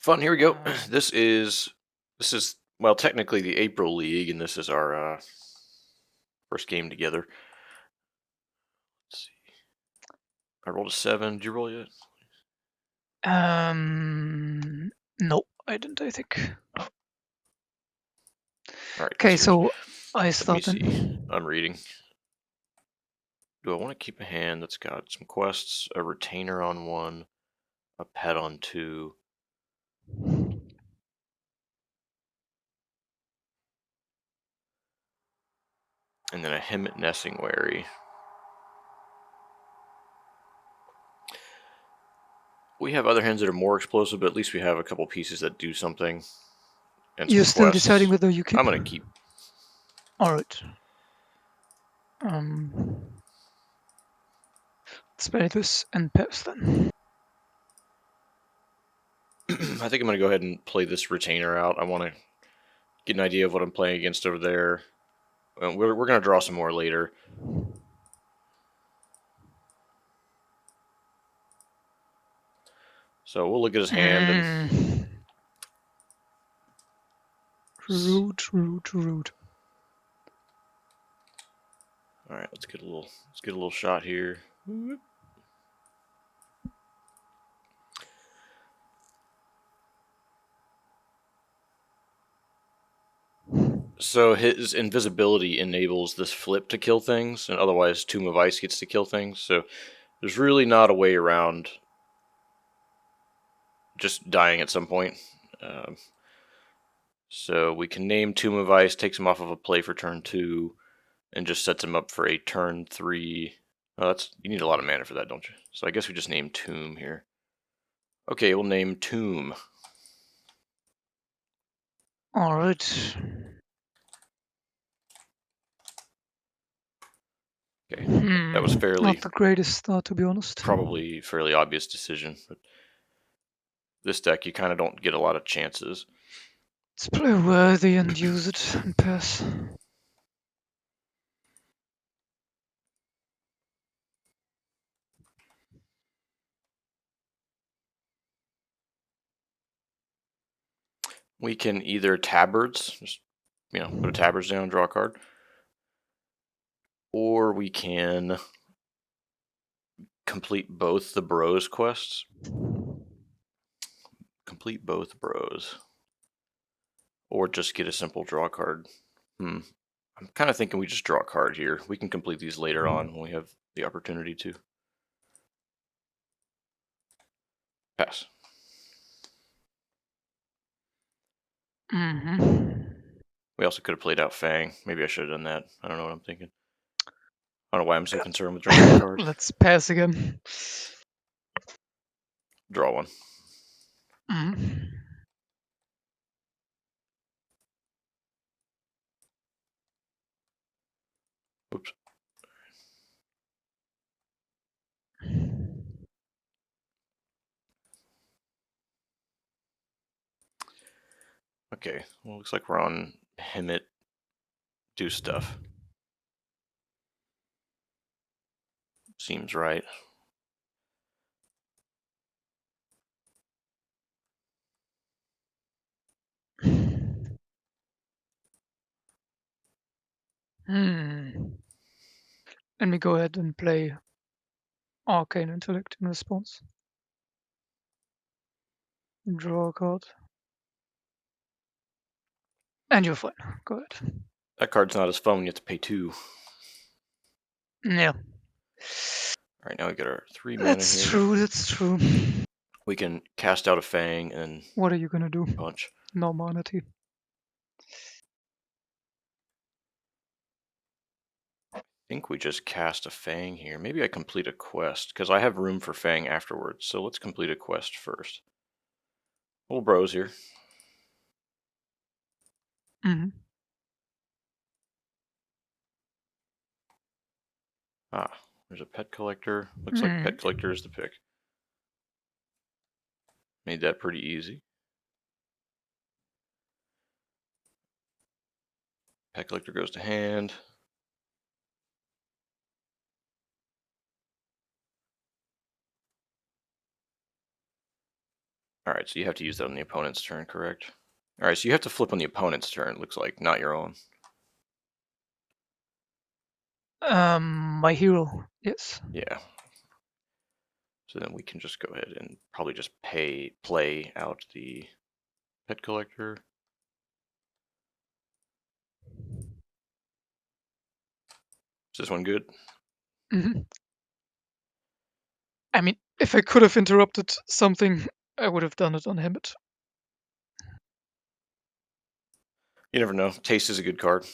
Fun. Here we go. This is well, technically the April League, and this is our first game together. Let's see. I rolled a 7. Did you roll yet? No, I didn't, I think. All right. Okay, that's yours. so I Let me start see. then. I'm reading. Do I want to keep a hand that's got some quests, a retainer on 1, a pet on 2, and then a Hemet Nessingwary? We have other hands that are more explosive, but at least we have a couple pieces that do something. And You're some still quests. deciding whether you keep? I'm gonna keep. Alright. Let's play this and pass then. I think I'm gonna go ahead and play this retainer out. I want to get an idea of what I'm playing against over there. We're going to draw some more later. So we'll look at his hand and Rude. all right, let's get a little shot here. So his invisibility enables this flip to kill things, and otherwise Tomb of Ice gets to kill things. So there's really not a way around just dying at some point. So we can name Tomb of Ice, takes him off of a play for turn 2, and just sets him up for a turn 3. Oh, you need a lot of mana for that, don't you? So I guess we just name Tomb here. Okay, we'll name Tomb. Alright. Okay, that was Not the greatest start, to be honest. probably fairly obvious decision, but this deck you kind of don't get a lot of chances. Let's play worthy and use it and pass. We can either tabards, just put a tabards down, draw a card, or we can complete both the bros quests. Complete both bros, or just get a simple draw card. I'm kind of thinking we just draw a card here. We can complete these later on when we have the opportunity to. Pass. We also could have played out Fang. Maybe I should have done that. I don't know what I'm thinking. I don't know why I'm so concerned with drawing a card. Let's pass again. Draw one. Oops. Okay, well, looks like we're on Hemet do stuff. Seems right. Let me go ahead and play Arcane Intellect in response. Draw a card. And you're fine. Go ahead. That card's not as fun when you have to pay 2. Yeah. Alright, now we get our 3 mana here. That's true. We can cast out a Fang and What are you gonna do? punch. No manatee. I think we just cast a Fang here. Maybe I complete a quest, because I have room for Fang afterwards. So let's complete a quest first. Little bros here. Ah, there's a pet collector. Looks like pet collector is the pick. Made that pretty easy. Pet collector goes to hand. Alright, so you have to use that on the opponent's turn, correct? Alright, so you have to flip on the opponent's turn, looks like, not your own. My hero, yes. Yeah. So then we can just go ahead and probably just play out the pet collector. Is this one good? Hmm. I mean, if I could have interrupted something, I would have done it on him. But You never know. Taste is a good card.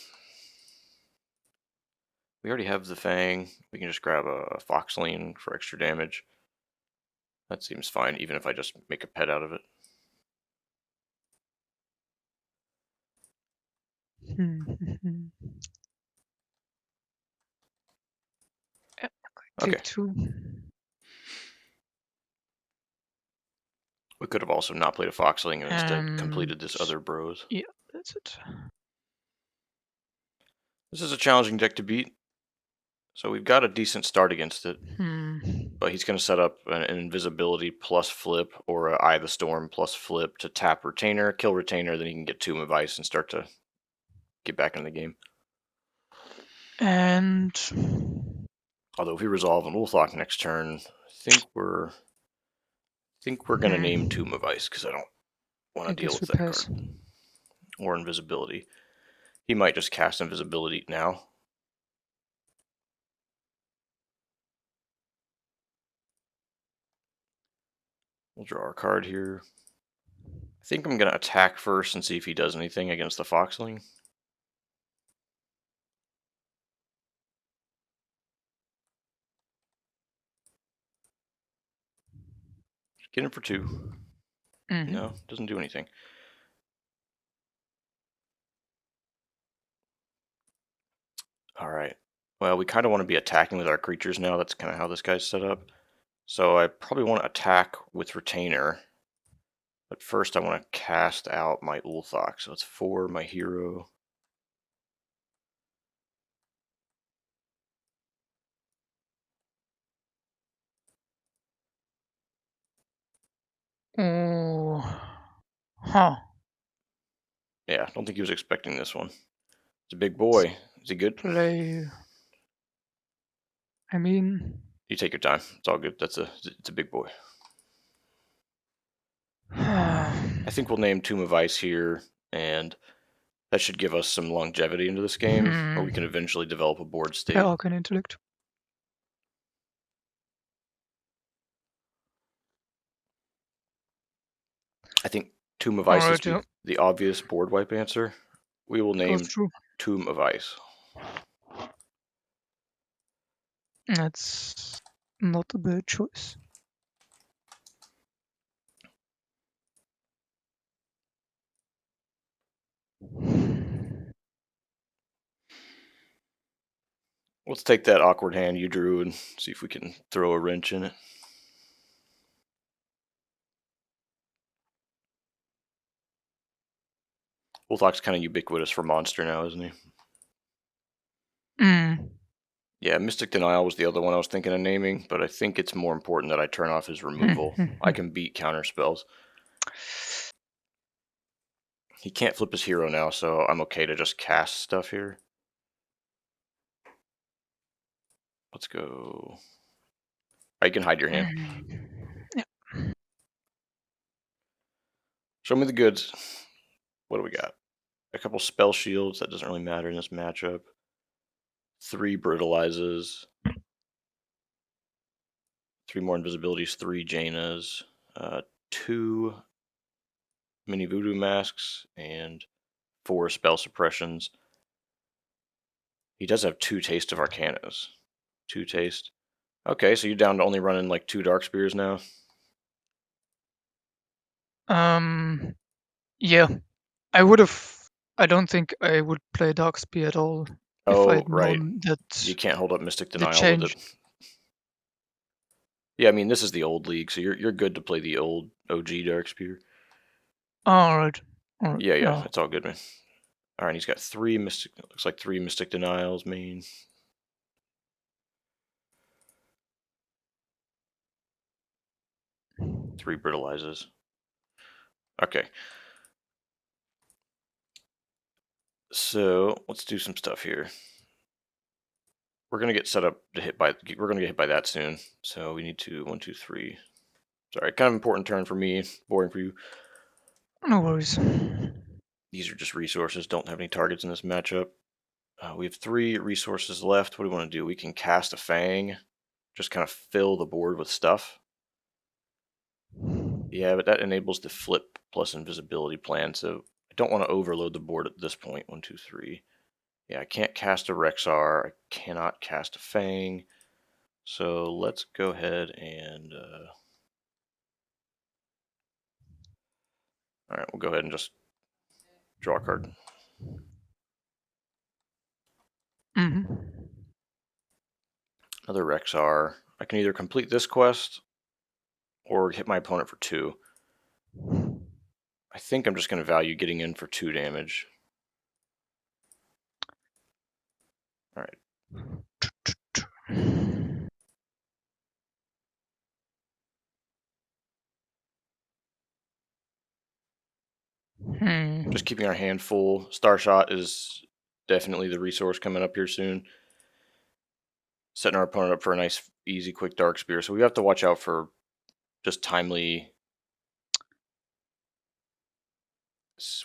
We already have the Fang. We can just grab a Foxling for extra damage. That seems fine, even if I just make a pet out of it. Yeah, Okay. take 2. We could have also not played a Foxling and instead completed And this other Bros. yeah, that's it. This is a challenging deck to beat. So we've got a decent start against it. But he's going to set up an invisibility plus flip or a Eye of the Storm plus flip to tap Retainer, kill Retainer, then he can get Tomb of Ice and start to get back in the game. And Although if we resolve an Ulthok next turn, I think we're going to name Tomb of Ice because I don't want I to deal guess with we that pass. card. Or Invisibility. He might just cast Invisibility now. We'll draw our card here. I think I'm going to attack first and see if he does anything against the Foxling. Get him for 2. No, doesn't do anything. Alright. Well, we kind of want to be attacking with our creatures now. That's kind of how this guy's set up. So I probably want to attack with Retainer. But first I want to cast out my Ulthok. So it's 4, my hero. Oh, huh. Yeah, I don't think he was expecting this one. It's a big boy. Is he good? Play. I mean, You take your time. It's all good. It's a big boy. I I think we'll name Tomb of Ice here, and that should give us some longevity into this game, where we can eventually develop a board play state. Arcane Intellect. I think Tomb of Ice is Alright, yeah, the obvious board wipe answer. We will goes name through. Tomb of Ice. That's not a bad choice. Let's take that awkward hand you drew and see if we can throw a wrench in it. Ulthok's kind of ubiquitous for monster now, isn't he? Yeah, Mystic Denial was the other one I was thinking of naming, but I think it's more important that I turn off his removal. I can beat counter spells. He can't flip his hero now, so I'm okay to just cast stuff here. Let's go. You can hide your hand. Yeah. Show me the goods. What do we got? A couple spell shields. That doesn't really matter in this matchup. 3 brutalizes. 3 more invisibilities. 3 Janas. 2 mini voodoo masks. And 4 spell suppressions. He does have 2 taste of Arcanas. 2 taste. Okay, so you're down to only running like 2 Dark Spears now? Yeah. I would have. I don't think I would play Dark Spear at all if Oh, I'd right. known You that can't hold up Mystic the Denial with it. change. Yeah, I mean, this is the old league, so you're good to play the old OG Dark Spear. Alright. Yeah, it's all good, man. Alright, he's got 3 Mystic, looks like 3 Mystic Denials main. 3 Brutalizes. Okay. So let's do some stuff here. We're gonna get set up to hit by. We're gonna get hit by that soon. So we need to 1, 2, 3. Sorry, kind of important turn for me. Boring for you. No worries. These are just resources. Don't have any targets in this matchup. We have 3 resources left. What do we want to do? We can cast a Fang. Just kind of fill the board with stuff. Yeah, but that enables the flip plus invisibility plan. So I don't want to overload the board at this point. 1, 2, 3. Yeah, I can't cast a Rexar. I cannot cast a Fang. So let's go ahead and... all right, we'll go ahead and just draw a card. Mm-hmm. Another Rexar. I can either complete this quest or hit my opponent for 2. I think I'm just going to value getting in for 2 damage. All right. Just keeping our hand full. Starshot is definitely the resource coming up here soon. Setting our opponent up for a nice, easy, quick Dark Spear. So we have to watch out for just timely...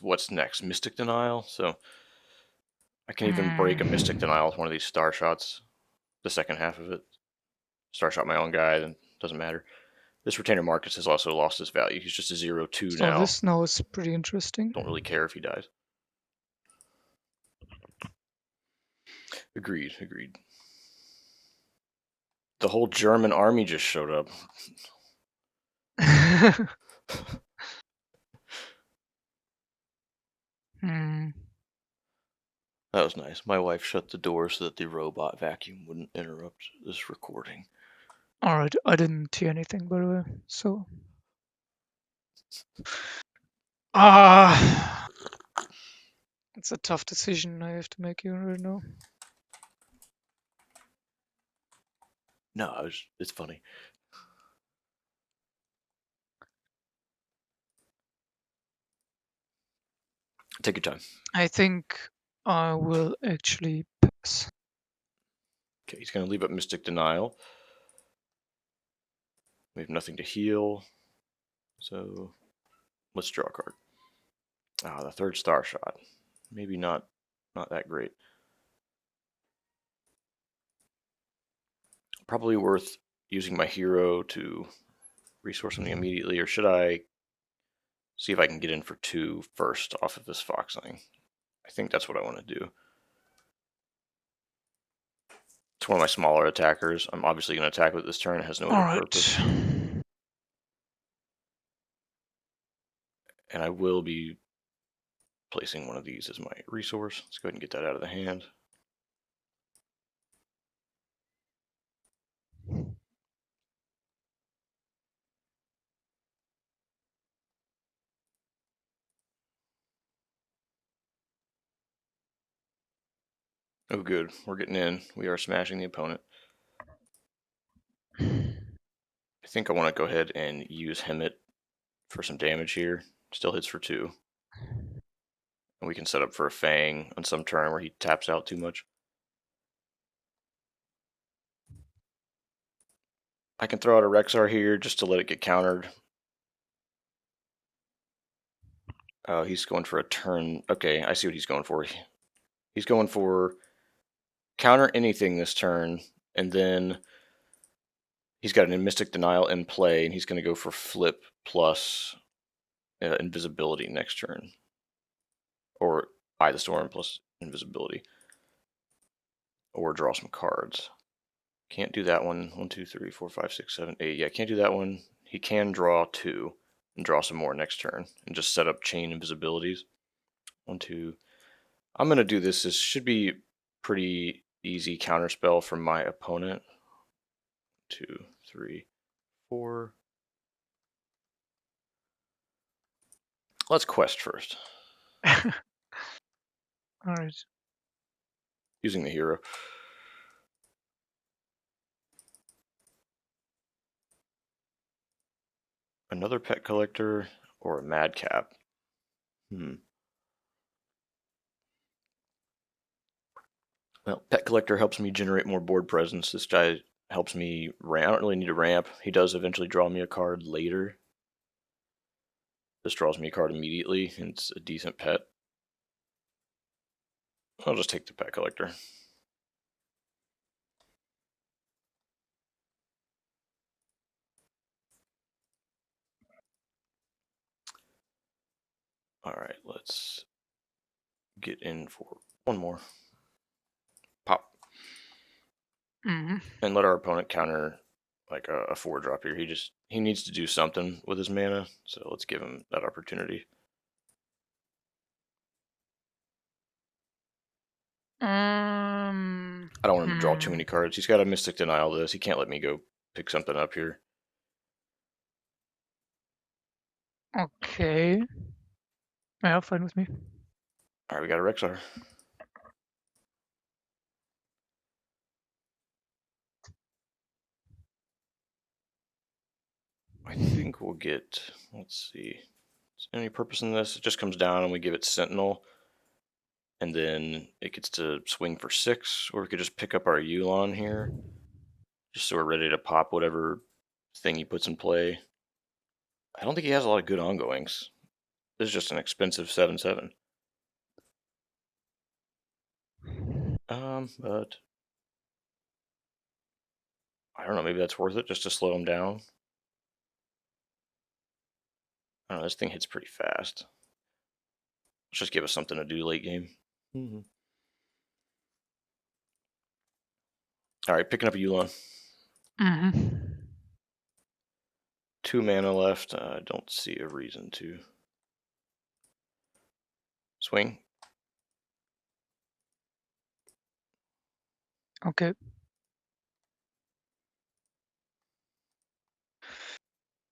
What's next? Mystic Denial? So I can even break a Mystic Denial with one of these Star Shots. The second half of it. Starshot my own guy, then doesn't matter. This Retainer Marcus has also lost his value. He's just a 0/2 So now. this now is pretty interesting. Don't really care if he dies. Agreed. The whole German army just showed up. That was nice. My wife shut the door so that the robot vacuum wouldn't interrupt this recording. Alright, I didn't hear anything by the way, so... it's a tough decision I have to make here right now. No, it's funny. Take your time. I think I will actually pass. Okay, he's going to leave up Mystic Denial. We have nothing to heal. So let's draw a card. The third Star Shot. Maybe not that great. Probably worth using my hero to resource something immediately, or should I see if I can get in for 2 first off of this Foxling? I think that's what I want to do. It's one of my smaller attackers. I'm obviously going to attack with this turn. It has no other purpose. And I will be placing one of these as my resource. Let's go ahead and get that out of the hand. Oh, good. We're getting in. We are smashing the opponent. I think I want to go ahead and use Hemet for some damage here. Still hits for 2. And we can set up for a Fang on some turn where he taps out too much. I can throw out a Rexar here just to let it get countered. Oh, he's going for a turn. Okay, I see what he's going for. He's going for counter anything this turn, and then he's got an Mystic Denial in play, and he's going to go for flip plus invisibility next turn. Or Eye the Storm plus invisibility. Or draw some cards. Can't do that one. 1, 2, 3, 4, 5, 6, 7, 8. Yeah, can't do that one. He can draw 2 and draw some more next turn and just set up chain invisibilities. 1, 2. I'm going to do this. This should be pretty easy counterspell from my opponent. 2, 3, 4. Let's quest first. Alright. Using the hero. Another pet collector. or a Madcap. Well, Pet Collector helps me generate more board presence. This guy helps me ramp. I don't really need a ramp. He does eventually draw me a card later. This draws me a card immediately, and it's a decent pet. I'll just take the Pet Collector. Alright, let's get in for one more. Pop. And let our opponent counter like a 4-drop here. He needs to do something with his mana, so let's give him that opportunity. I don't want him to draw too many cards. He's got a Mystic Denial this. He can't let me go pick something up here. Okay. Yeah, fine with me. Alright, we got a Rexar. I think we'll get, let's see. Is there any purpose in this? It just comes down and we give it Sentinel. And then it gets to swing for 6, or we could just pick up our Yulon here. Just so we're ready to pop whatever thing he puts in play. I don't think he has a lot of good ongoings. This is just an expensive 7/7. But I don't know, maybe that's worth it just to slow him down. I don't know, this thing hits pretty fast. Let's just give us something to do late game. Alright, picking up a Yulon. 2 mana left. I don't see a reason to. Swing. Okay.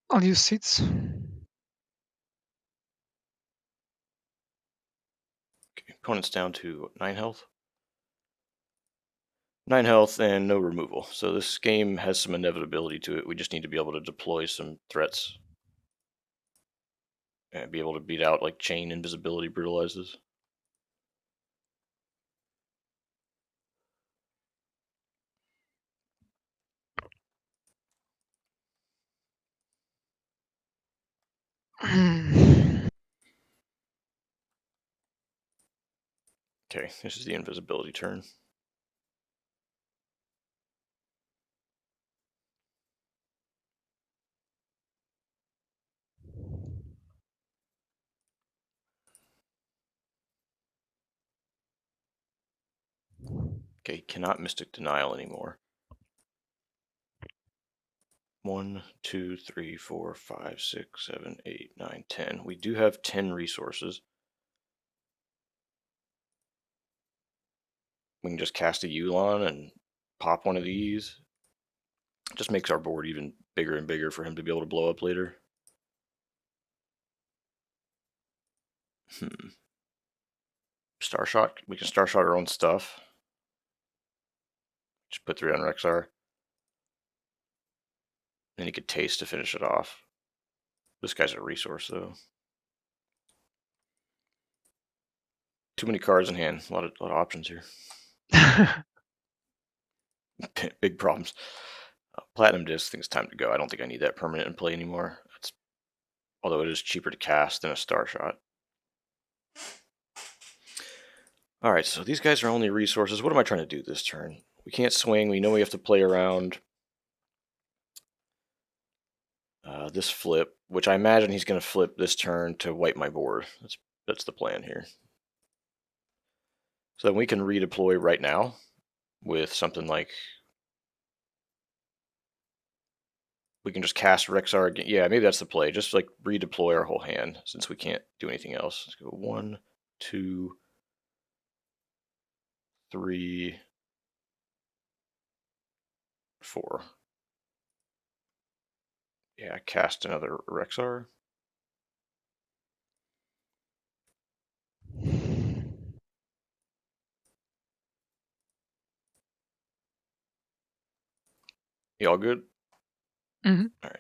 I'll use seats. Okay, opponent's down to 9 health. 9 health and no removal. So this game has some inevitability to it. We just need to be able to deploy some threats. And be able to beat out like Chain, Invisibility, Brutalizes. Okay, this is the invisibility turn. Okay, cannot Mystic Denial anymore. 1, 2, 3, 4, 5, 6, 7, 8, 9, 10. We do have 10 resources. We can just cast a Yulon and pop one of these. It just makes our board even bigger and bigger for him to be able to blow up later. Starshot. We can Starshot our own stuff. Just put 3 on Rexar. Then he could Taste to finish it off. This guy's a resource, though. Too many cards in hand. A lot of options here. Big problems. Platinum Disc, I think it's time to go. I don't think I need that permanent in play anymore. Although it is cheaper to cast than a Starshot. Alright, so these guys are only resources. What am I trying to do this turn? We can't swing. We know we have to play around this flip, which I imagine he's going to flip this turn to wipe my board. That's the plan here. So then we can redeploy right now with something like... We can just cast Rexar again. Yeah, maybe that's the play. Just like redeploy our whole hand since we can't do anything else. Let's go 1, 2, 3, 4. Yeah, cast another Rexar. You all good? All right.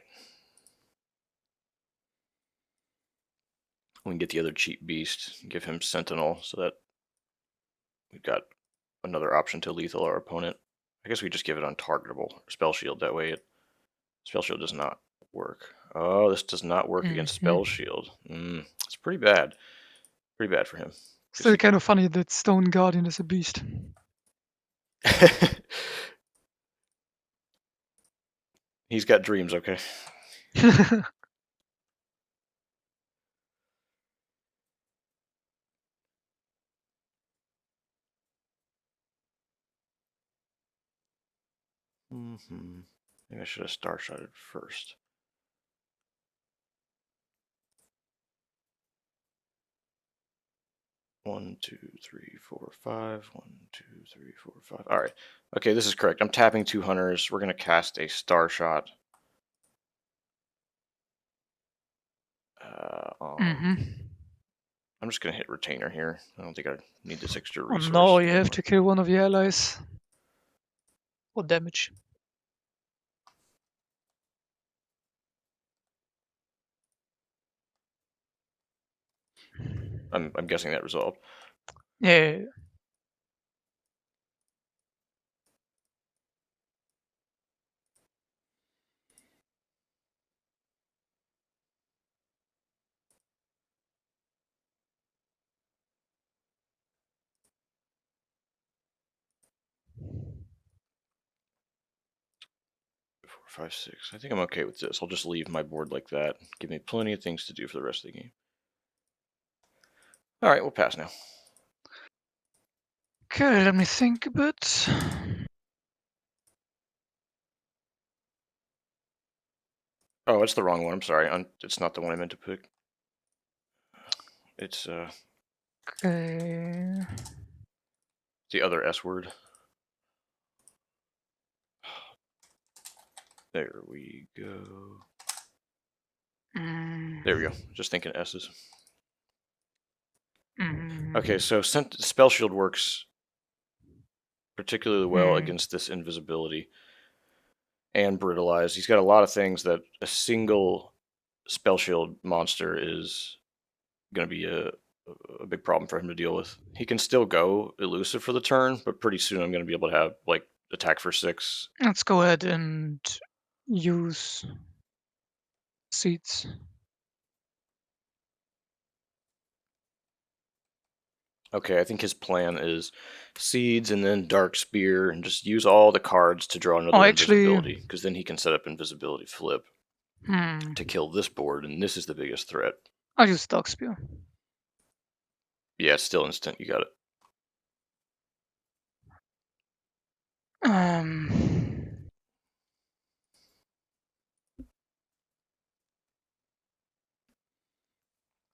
We can get the other cheap beast, give him Sentinel, so that we've got another option to lethal our opponent. I guess we just give it untargetable spell shield. That way, spell shield does not work. Oh, this does not work against spell shield. It's pretty bad. Pretty bad for him. Still kind of funny that Stone Guardian is a beast. He's got dreams, okay? Maybe I should have star-shotted first. One, two, three, four, five. 1, 2, 3, 4, 5. All right. Okay, this is correct. I'm tapping 2 hunters. We're going to cast a star shot. I'm just going to hit retainer here. I don't think I need this extra resource. Oh no, you have to kill one of your allies. For damage. I'm guessing that resolved. Yeah. Four, 5, 6. I think I'm okay with this. I'll just leave my board like that. Give me plenty of things to do for the rest of the game. All right, we'll pass now. Okay, let me think a bit. Oh, it's the wrong one. I'm sorry. It's not the one I meant to pick. It's Okay. the other S word. There we go. There we go. Just thinking S's. Okay, so spell shield works particularly well against this invisibility and brutalize. He's got a lot of things that a single spell shield monster is going to be a big problem for him to deal with. He can still go elusive for the turn, but pretty soon I'm going to be able to have like attack for 6. Let's go ahead and use seeds. Okay, I think his plan is seeds and then dark spear and just use all the cards to draw another invisibility, because then he can set up invisibility flip to kill this board, and this is the biggest threat. I'll use dark spear. Yeah, it's still instant. You got it.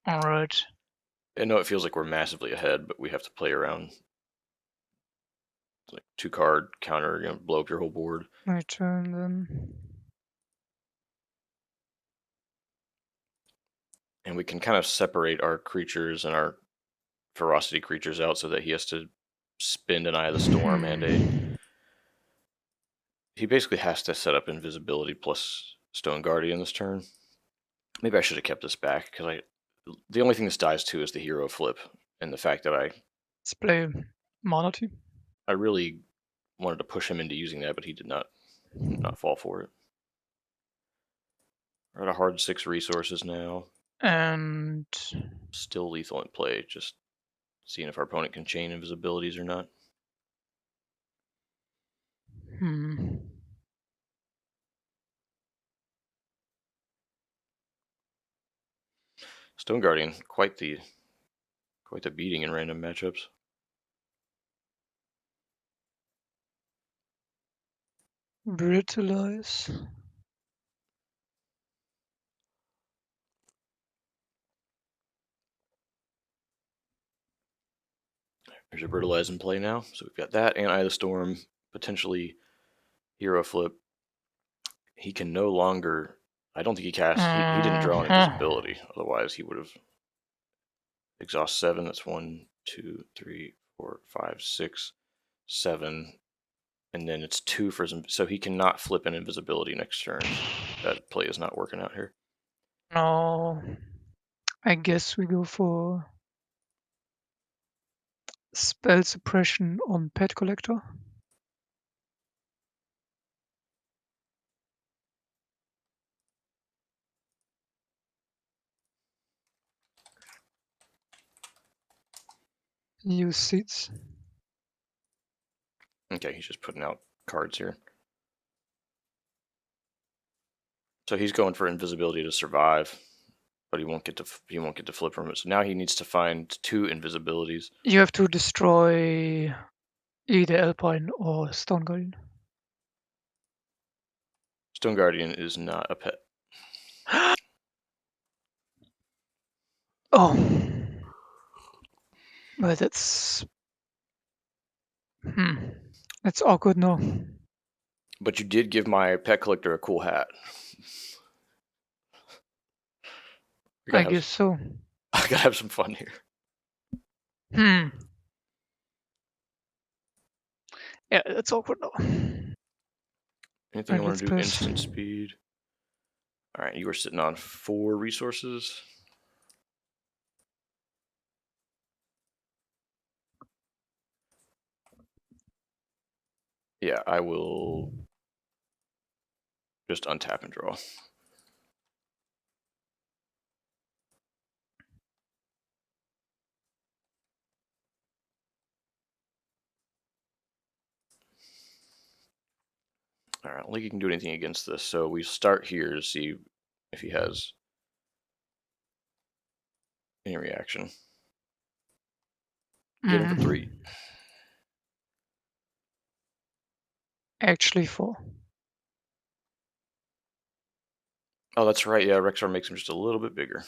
All right. I know it feels like we're massively ahead, but we have to play around. It's like 2-card counter, blow up your whole board. My turn then. And we can kind of separate our creatures and our ferocity creatures out so that he has to spend an Eye of the Storm and he basically has to set up invisibility plus Stone Guardian this turn. Maybe I should have kept this back, because the only thing this dies to is the hero flip, and the fact that Let's play Monarchy. I really wanted to push him into using that, but he did not fall for it. We're at a hard 6 resources now. And still lethal in play, just seeing if our opponent can chain invisibilities or not. Stone Guardian, quite the beating in random matchups. Brutalize. There's a Brutalize in play now, so we've got that and Eye of the Storm, potentially hero flip. He can no longer. I don't think he cast. He didn't draw an invisibility. Otherwise, he would have exhaust 7. That's 1, 2, 3, 4, 5, 6, 7, and then it's 2 for some. So he cannot flip an invisibility next turn. That play is not working out here. No. I guess we go for spell suppression on Pet Collector. Use seeds. Okay, he's just putting out cards here. So he's going for invisibility to survive, but he won't get to flip from it. So now he needs to find 2 invisibilities. You have to destroy either Alpine or Stone Guardian. Stone Guardian is not a pet. Oh, but that's that's awkward. No, But you did give my pet collector a cool hat. I guess so. I gotta have some fun here. Yeah, that's awkward now. Anything Right, I want to let's do? pass. Instant speed. All right, you are sitting on 4 resources. Yeah, I will just untap and draw. All right, I don't think he can do anything against this, so we start here to see if he has any reaction. Get him for 3. Actually 4. Oh, that's right. Yeah, Rexar makes him just a little bit bigger.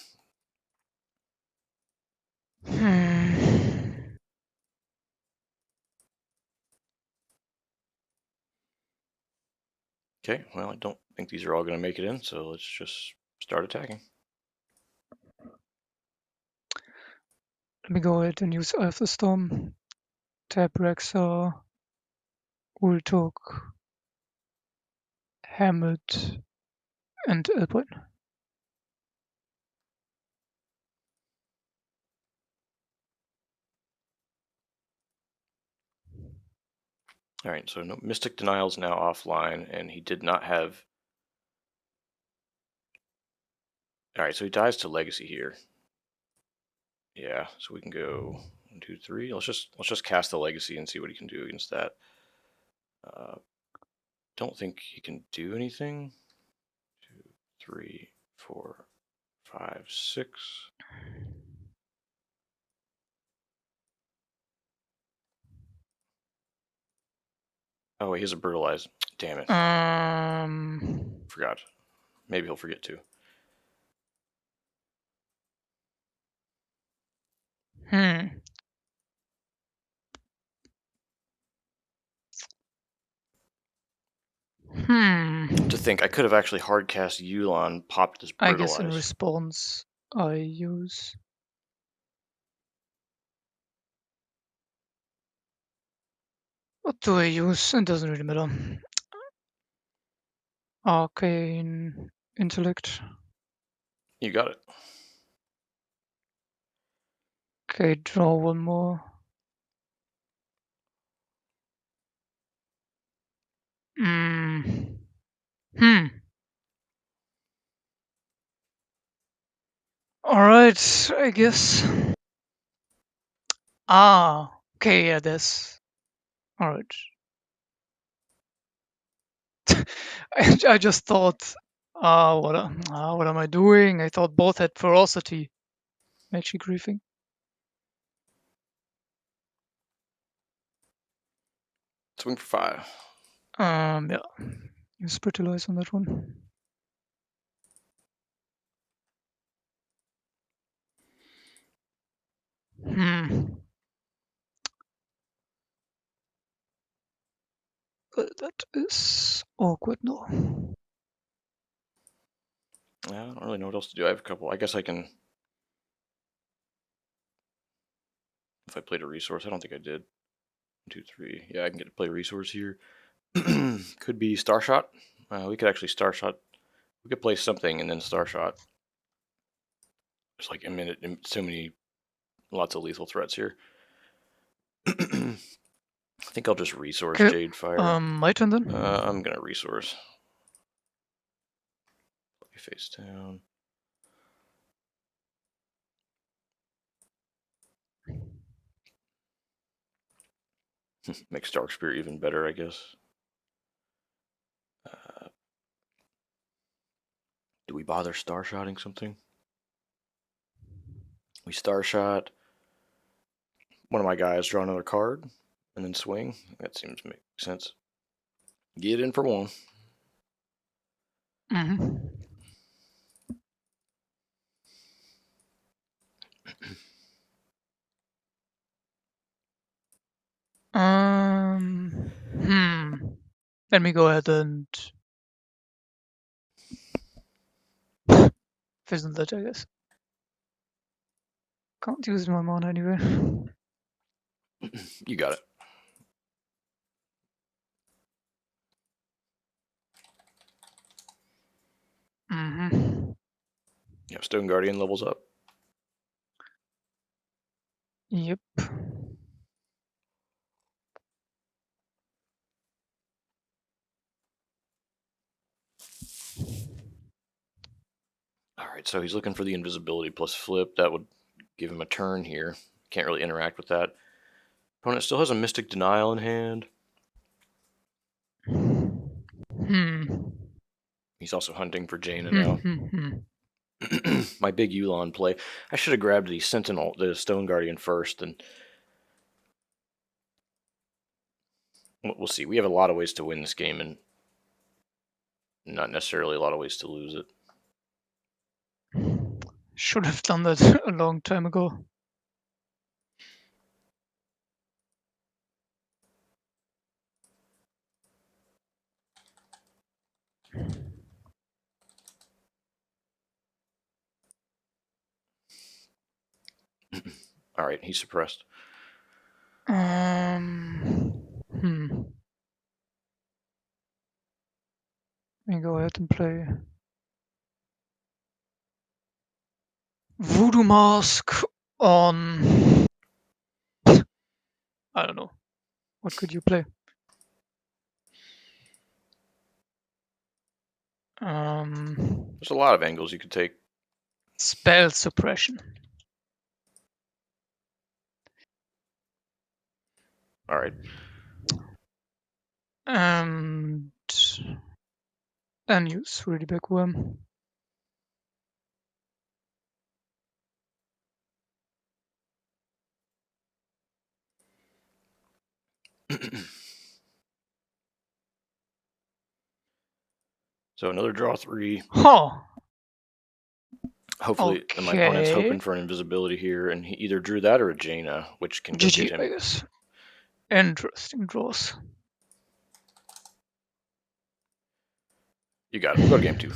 Okay, well, I don't think these are all going to make it in, so let's just start attacking. Let me go ahead and use HearthStone, tap Rexar, Ultok, Hamlet, and Alpine. All right, so no, Mystic Denial's now offline, and he did not have... All right, so he dies to Legacy here. Yeah, so we can go 1, 2, 3. Let's just cast the Legacy and see what he can do against that. Don't think he can do anything. 2, 3, 4, 5, 6. Oh, he has a Brutalize. Damn it. Forgot. Maybe he'll forget too. To think, I could have actually hardcast Yulon, popped this Brutalize. I guess in response, I use... What do I use? It doesn't really matter. Arcane Intellect. You got it. Okay, draw one more. Alright, I guess. Okay, yeah, that's... Alright. I just thought, what am I doing? I thought both had ferocity. Actually griefing. Swing for 5. Yeah. Use Brutalize on that one. That is awkward now. I don't really know what else to do. I have a couple. I guess I can... If I played a resource, I don't think I did. 1, 2, 3. Yeah, I can get to play a resource here. Could be Starshot. We could actually Starshot. We could play something and then Starshot. There's like so many, lots of lethal threats here. I think I'll just resource Okay. Jade Fire. My turn then. I'm gonna resource. Play face down. Makes Dark Spear even better, I guess. Do we bother star-shotting something? We star-shot. One of my guys draw another card, and then swing. That seems to make sense. Get in for one. Mm-hmm. Let me go ahead and visit that, I guess. Can't use my mana anyway. You got it. Mm-hmm. Yeah, Stone Guardian levels up. Yep. Alright, so he's looking for the invisibility plus flip. That would give him a turn here. Can't really interact with that. Opponent still has a Mystic Denial in hand. He's also hunting for Jaina now. My big Yulon play. I should have grabbed the Sentinel, the Stone Guardian first, and we'll see. We have a lot of ways to win this game, and not necessarily a lot of ways to lose it. Should have done that a long time ago. Alright, he's suppressed. Let me go ahead and play Voodoo Mask on... I don't know. What could you play? There's a lot of angles you could take. Spell Suppression. Alright. And use Really Big Worm. So another draw 3. Huh. Hopefully, my opponent's Okay. hoping for an invisibility here, and he either drew that or a Jaina, which can go get GG, him. I guess. Interesting draws. You got it. We'll go to game 2.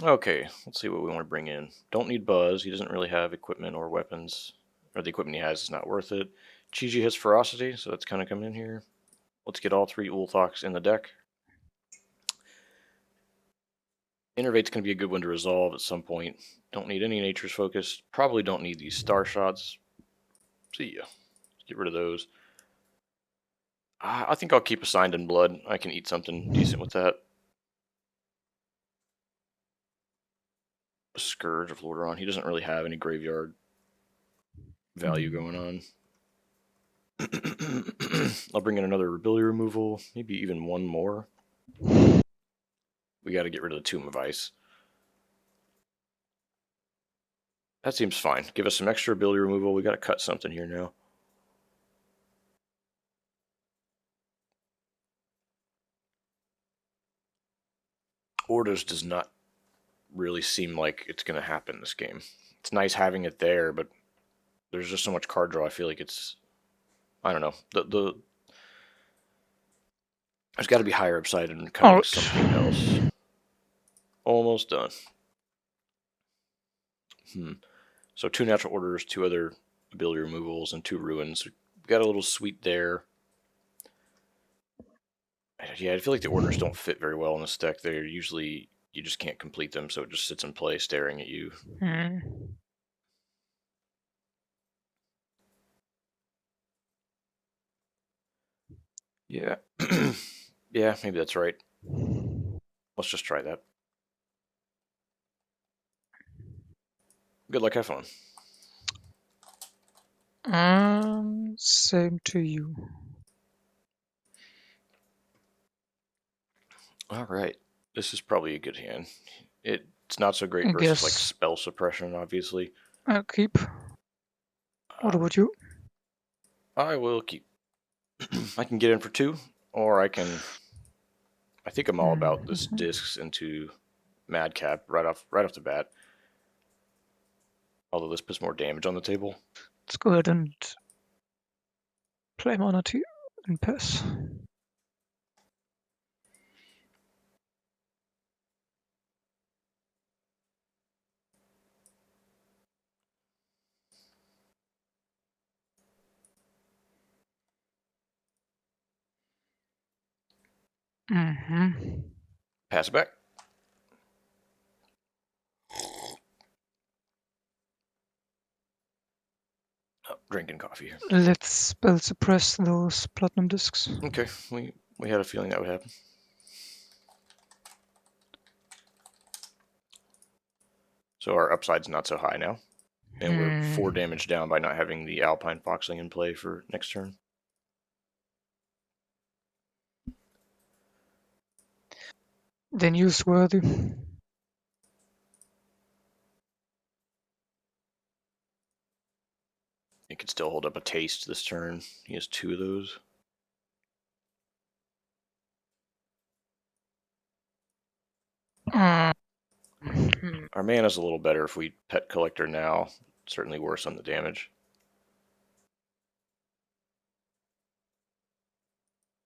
Okay, let's see what we want to bring in. Don't need Buzz. He doesn't really have equipment or weapons. Or the equipment he has is not worth it. Chi has Ferocity, so that's kind of coming in here. Let's get all 3 Ulthoks in the deck. Innervate's going to be a good one to resolve at some point. Don't need any Nature's Focus. Probably don't need these Star Shots. See ya. Let's get rid of those. I think I'll keep Assigned in Blood. I can eat something decent with that. Scourge of Lordaeron. He doesn't really have any graveyard value going on. I'll bring in another ability removal, maybe even one more. We got to get rid of the Tomb of Ice. That seems fine. Give us some extra ability removal. We got to cut something here now. Ordos does not really seem like it's going to happen this game. It's nice having it there, but there's just so much card draw. I feel like it's, I don't know. There's got to be higher upside in cutting something else. Almost done. So 2 natural orders, 2 other ability removals, and 2 ruins. We got a little sweet there. Yeah, I feel like the orders don't fit very well in this deck. They're usually, you just can't complete them, so it just sits in play staring at you. Yeah. Yeah, maybe that's right. Let's just try that. Good luck, have fun. Same to you. Alright. This is probably a good hand. It's not so great I versus like guess spell suppression, obviously. I'll keep. What about you? I will keep. I can get in for 2, or I think I'm all about this discs into Madcap right off the bat. Although this puts more damage on the table. Let's go ahead and play Monarchy and pass. Pass it back. Oh, drinking coffee here. Let's spell suppress those platinum discs. Okay, we had a feeling that would happen. So our upside's not so high now. And we're 4 damage down by not having the Alpine Foxling in play for next turn. Then newsworthy. He could still hold up a taste this turn. He has 2 of those. Our mana's a little better if we pet collector now. Certainly worse on the damage.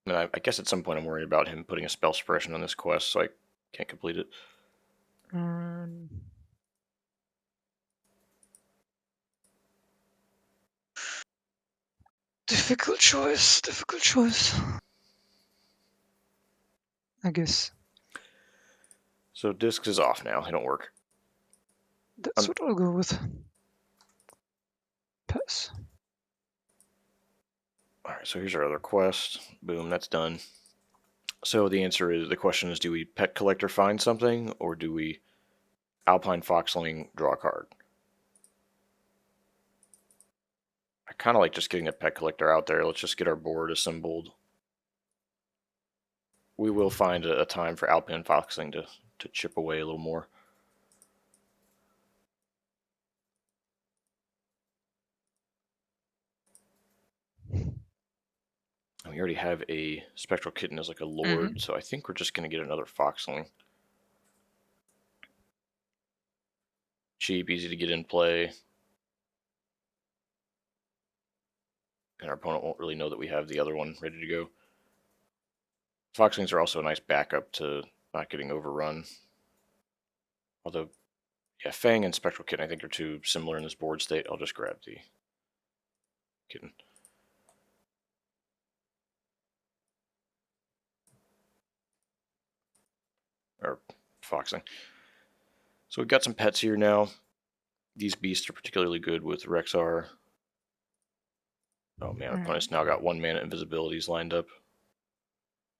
I mean, I guess at some point I'm worried about him putting a spell suppression on this quest, so I can't complete it. Difficult choice. I guess. So discs is off now. They don't work. That's what I'll go with. Pass. Alright, so here's our other quest. Boom, that's done. So the question is, do we pet collector find something, or do we Alpine Foxling draw a card? I kind of like just getting a pet collector out there. Let's just get our board assembled. We will find a time for Alpine Foxling to chip away a little more. We already have a Spectral Kitten as like a lord, so I think we're just going to get another Foxling. Cheap, easy to get in play. And our opponent won't really know that we have the other one ready to go. Foxlings are also a nice backup to not getting overrun. Although, yeah, Fang and Spectral Kitten I think are too similar in this board state. I'll just grab the Kitten. Or Foxing. So we've got some pets here now. These beasts are particularly good with Rexar. Oh man, our opponent's now got 1 mana invisibilities lined up.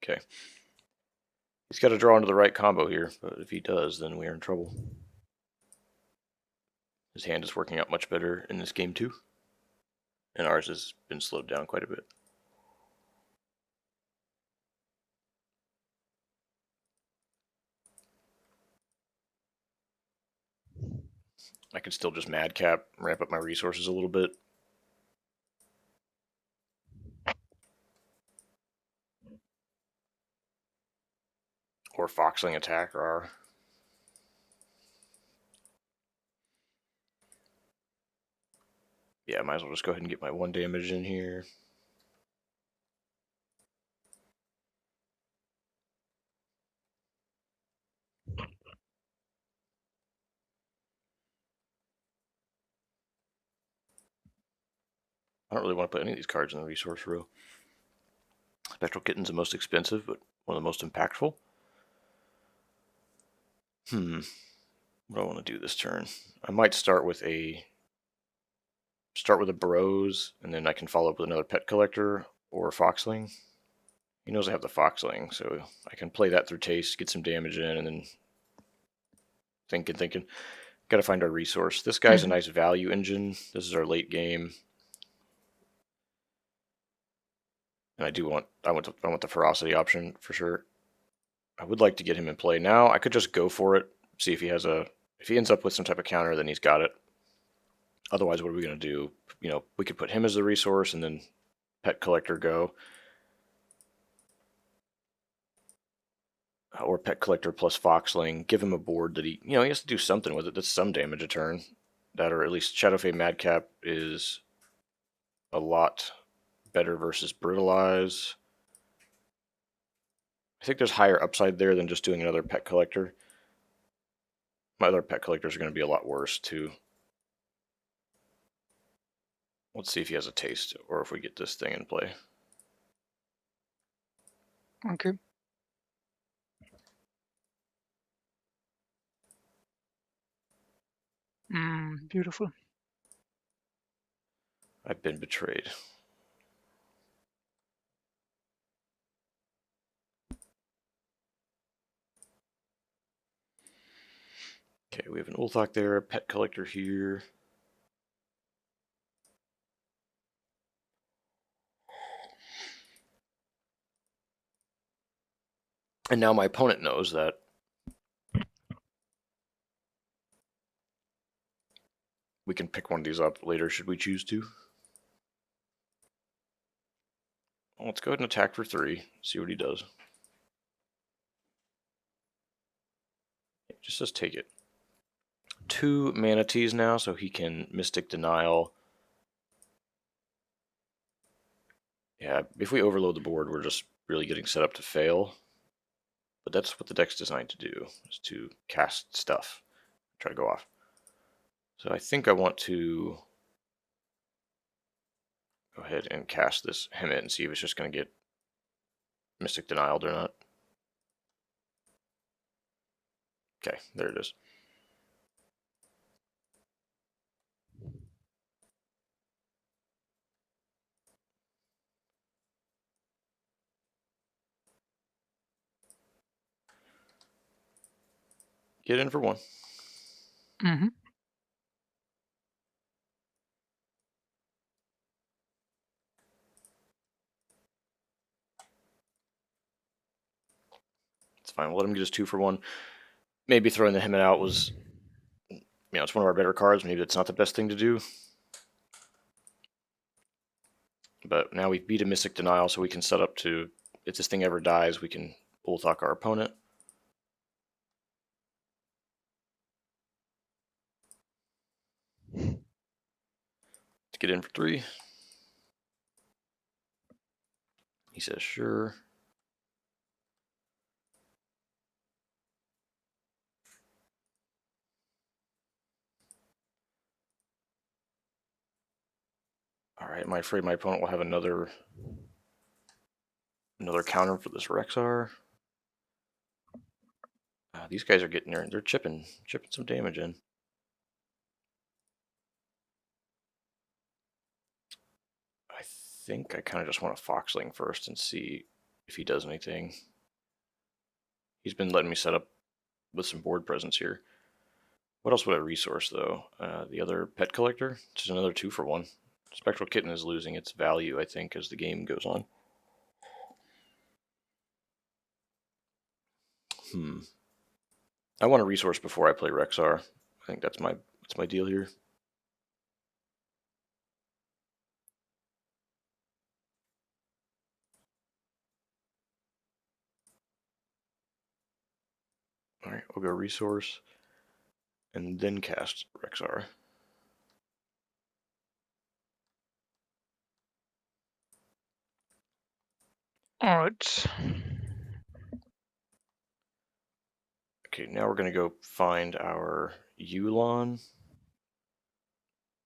Okay. He's got to draw into the right combo here, but if he does, then we are in trouble. His hand is working out much better in this game too. And ours has been slowed down quite a bit. I could still just madcap, ramp up my resources a little bit. Or Foxling attack, or yeah, might as well just go ahead and get my 1 damage in here. I don't really want to put any of these cards in the resource row. Spectral Kitten's the most expensive, but one of the most impactful. What do I want to do this turn? I might start with a Bros, and then I can follow up with another Pet Collector or a Foxling. He knows I have the Foxling, so I can play that through taste, get some damage in, and then thinking. Gotta find our resource. This guy's a nice value engine. This is our late game. And I want the ferocity option for sure. I would like to get him in play now. I could just go for it, see if he ends up with some type of counter, then he's got it. Otherwise, what are we gonna do? We could put him as the resource and then Pet Collector go. Or Pet Collector plus Foxling. Give him a board that he has to do something with it. That's some damage a turn. That, or at least Shadowfade Madcap is a lot better versus Brutalize. I think there's higher upside there than just doing another Pet Collector. My other Pet Collectors are going to be a lot worse, too. Let's see if he has a taste, or if we get this thing in play. Okay. Beautiful. I've been betrayed. Okay, we have an Ulthok there, a Pet Collector here. And now my opponent knows that we can pick one of these up later should we choose to. Well, let's go ahead and attack for 3, see what he does. It just says take it. 2 Manatees now, so he can Mystic Denial. Yeah, if we overload the board, we're just really getting set up to fail. But that's what the deck's designed to do, is to cast stuff, try to go off. So I think I want to go ahead and cast this Hemet and see if it's just going to get Mystic Denialed or not. Okay, there it is. Get in for 1. Mm-hmm. It's fine. We'll let him get his 2 for 1. Maybe throwing the Hemet out was, it's one of our better cards. Maybe that's not the best thing to do. But now we've beat a Mystic Denial, so we can set up to, if this thing ever dies, we can Ulthok our opponent. To get in for 3. He says sure. Alright, am I afraid my opponent will have another counter for this Rexar? These guys are getting there. They're chipping some damage in. I think I kind of just want a Foxling first and see if he does anything. He's been letting me set up with some board presence here. What else would I resource, though? The other Pet Collector? Just another 2 for 1. Spectral Kitten is losing its value, I think, as the game goes on. I want a resource before I play Rexar. I think that's my deal here. Alright, we'll go resource and then cast Rexar. Alright. Okay, now we're going to go find our Yulon.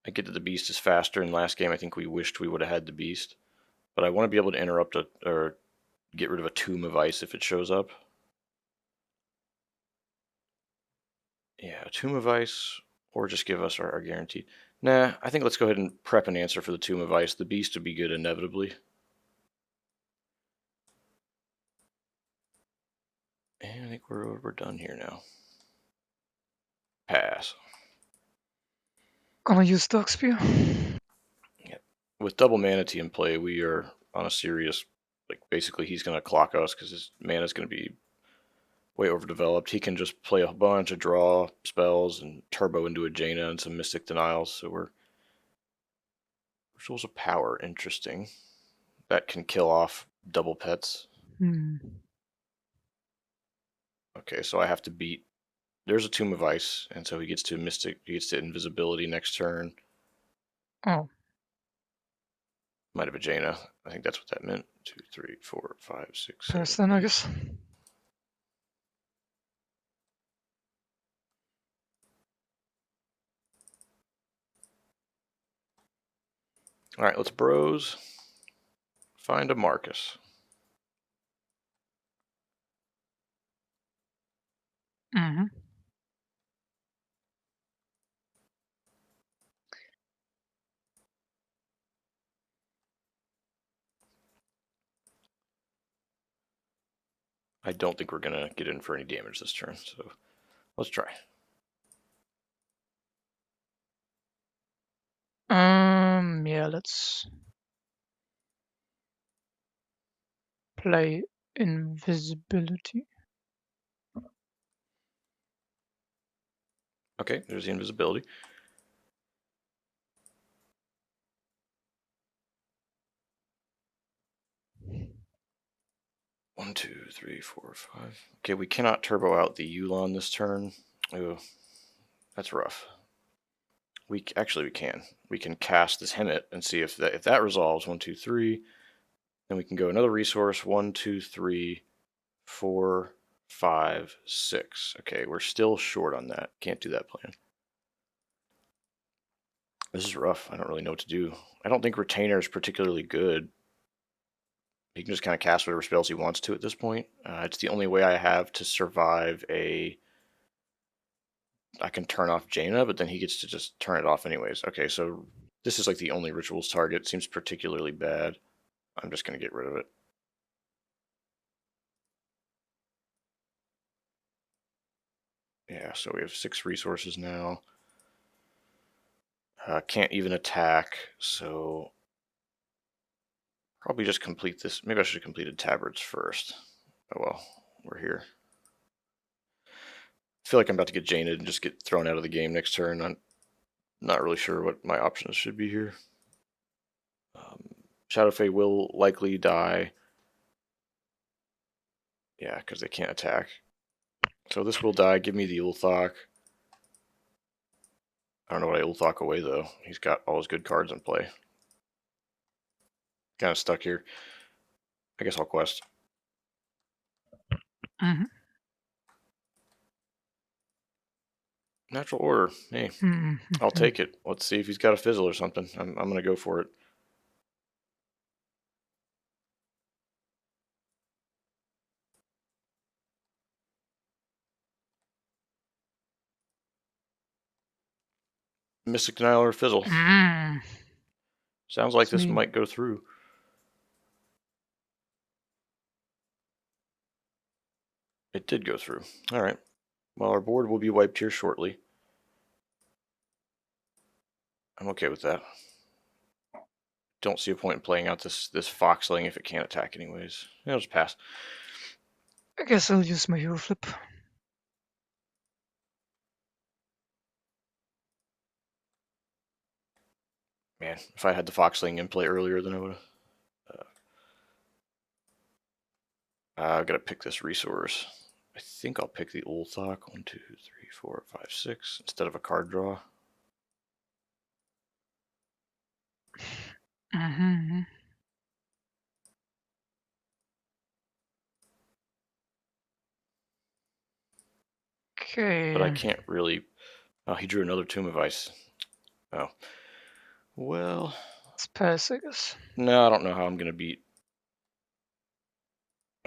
I get that the beast is faster. In last game, I think we wished we would have had the beast. But I want to be able to interrupt or get rid of a Tomb of Ice if it shows up. Yeah, a Tomb of Ice, or just give us our guaranteed. Nah, I think let's go ahead and prep an answer for the Tomb of Ice. The Beast would be good inevitably. And I think we're done here now. Pass. Gonna use Dark Spear. Yep. With double Manatee in play, we are on a serious, like, basically he's going to clock us because his mana's going to be way overdeveloped. He can just play a bunch of draw spells and turbo into a Jaina and some Mystic Denials. So we're Rituals of Power, interesting. That can kill off double pets. Okay, so I have to beat. There's a Tomb of Ice, and so he gets to Mystic. He gets to Invisibility next turn. Oh. Might have a Jaina. I think that's what that meant. 2, 3, 4, 5, 6, 7. Pass then, I guess. All right, let's bros. Find a Marcus. Mm-hmm. I don't think we're gonna get in for any damage this turn, so let's try. Yeah, let's play Invisibility. Okay, there's the Invisibility. One, 2, 3, 4, 5. Okay, we cannot turbo out the Yulon this turn. Ooh, that's rough. We can. We can cast this Hemet and see if that resolves. 1, 2, 3. Then we can go another resource. 1, 2, 3, 4, 5, 6. Okay, we're still short on that. Can't do that plan. This is rough. I don't really know what to do. I don't think Retainer is particularly good. He can just kind of cast whatever spells he wants to at this point. It's the only way I have to survive a. I can turn off Jaina, but then he gets to just turn it off anyways. Okay, so this is like the only rituals target. Seems particularly bad. I'm just going to get rid of it. Yeah, so we have 6 resources now. Can't even attack, so probably just complete this. Maybe I should have completed Tabards first. Oh well, we're here. I feel like I'm about to get Janed and just get thrown out of the game next turn. I'm not really sure what my options should be here. Shadowfey will likely die. Yeah, because they can't attack. So this will die. Give me the Ulthok. I don't know what I Ulthok away, though. He's got all his good cards in play. Kind of stuck here. I guess I'll quest. Mm-hmm. Natural Order. Hey, I'll take it. Let's see if he's got a Fizzle or something. I'm going to go for it. Mystic Denial or Fizzle. Sounds like this might go through. It did go through. All right. Well, our board will be wiped here shortly. I'm okay with that. Don't see a point in playing out this Foxling if it can't attack anyways. I'll just pass. I guess I'll use my Hero Flip. Man, if I had the Foxling in play earlier, then I would have. I've got to pick this resource. I think I'll pick the Ulthok. 1, 2, 3, 4, 5, 6 instead of a card draw. Mm-hmm. Okay. But I can't really. Oh, he drew another Tomb of Ice. Oh. Well. Let's pass, I guess. No, I don't know how I'm going to beat.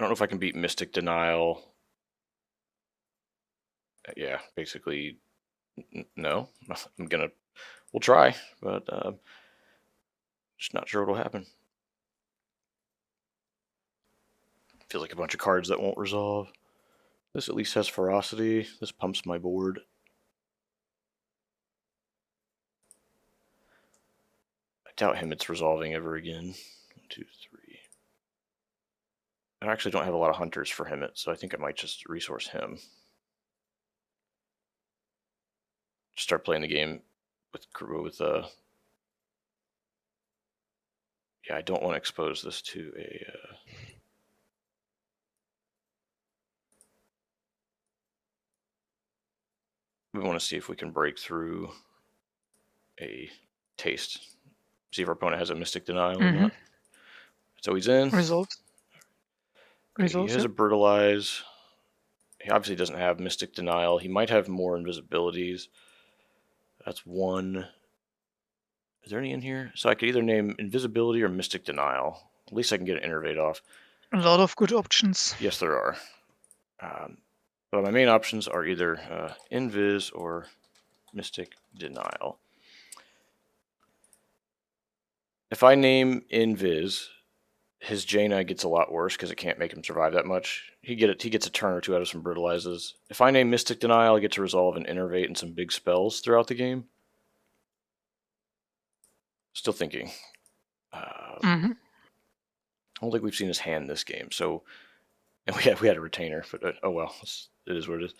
I don't know if I can beat Mystic Denial. Yeah, basically, no. We'll try, but just not sure what'll happen. Feels like a bunch of cards that won't resolve. This at least has Ferocity. This pumps my board. I doubt Himmet's resolving ever again. 1, 2, 3. I actually don't have a lot of hunters for Himmet, so I think I might just resource him. Just start playing the game with yeah, I don't want to expose this to a we want to see if we can break through a taste. See if our opponent has a Mystic Denial or not. So he's in. Resolved. Okay, he has a Brutalize. He obviously doesn't have Mystic Denial. He might have more invisibilities. That's one. Is there any in here? So I could either name Invisibility or Mystic Denial. At least I can get an Innervate off. A lot of good options. Yes, there are. But my main options are either Invis or Mystic Denial. If I name Invis, his Jaina gets a lot worse because it can't make him survive that much. He gets a turn or two out of some Brutalizes. If I name Mystic Denial, I get to resolve an Innervate and some big spells throughout the game. Still thinking. I don't think we've seen his hand this game, so and we had a retainer, but oh well, it is what it is.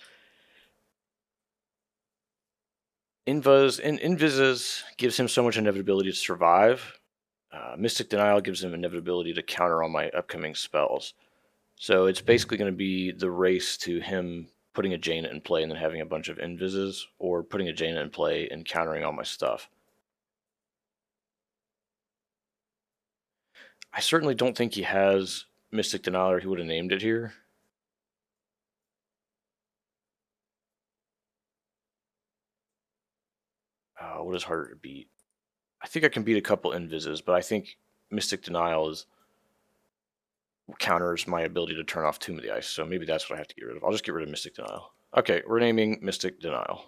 Invises gives him so much inevitability to survive. Mystic Denial gives him inevitability to counter all my upcoming spells. So it's basically going to be the race to him putting a Jaina in play and then having a bunch of Invises, or putting a Jaina in play and countering all my stuff. I certainly don't think he has Mystic Denial, or he would have named it here. What is harder to beat? I think I can beat a couple Invises, but I think Mystic Denial counters my ability to turn off Tomb of the Ice, so maybe that's what I have to get rid of. I'll just get rid of Mystic Denial. Okay, we're naming Mystic Denial.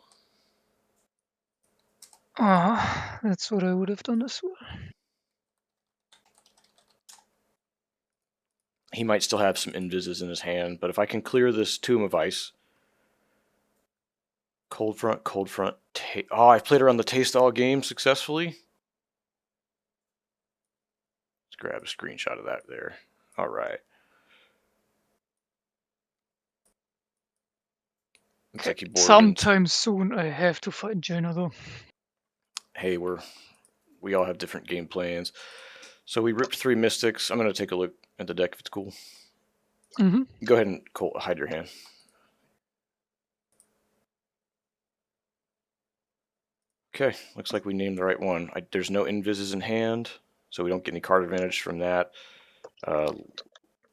That's what I would have done as well. He might still have some Invises in his hand, but if I can clear this Tomb of Ice, Cold Front, oh, I've played around the taste all game successfully. Let's grab a screenshot of that there. All right. Looks like he boarded. Sometime soon I have to fight Jaina though. Hey, we all have different game plans. So we ripped 3 Mystics. I'm going to take a look at the deck if it's cool. Go ahead and hide your hand. Okay, looks like we named the right one. There's no Invises in hand, so we don't get any card advantage from that.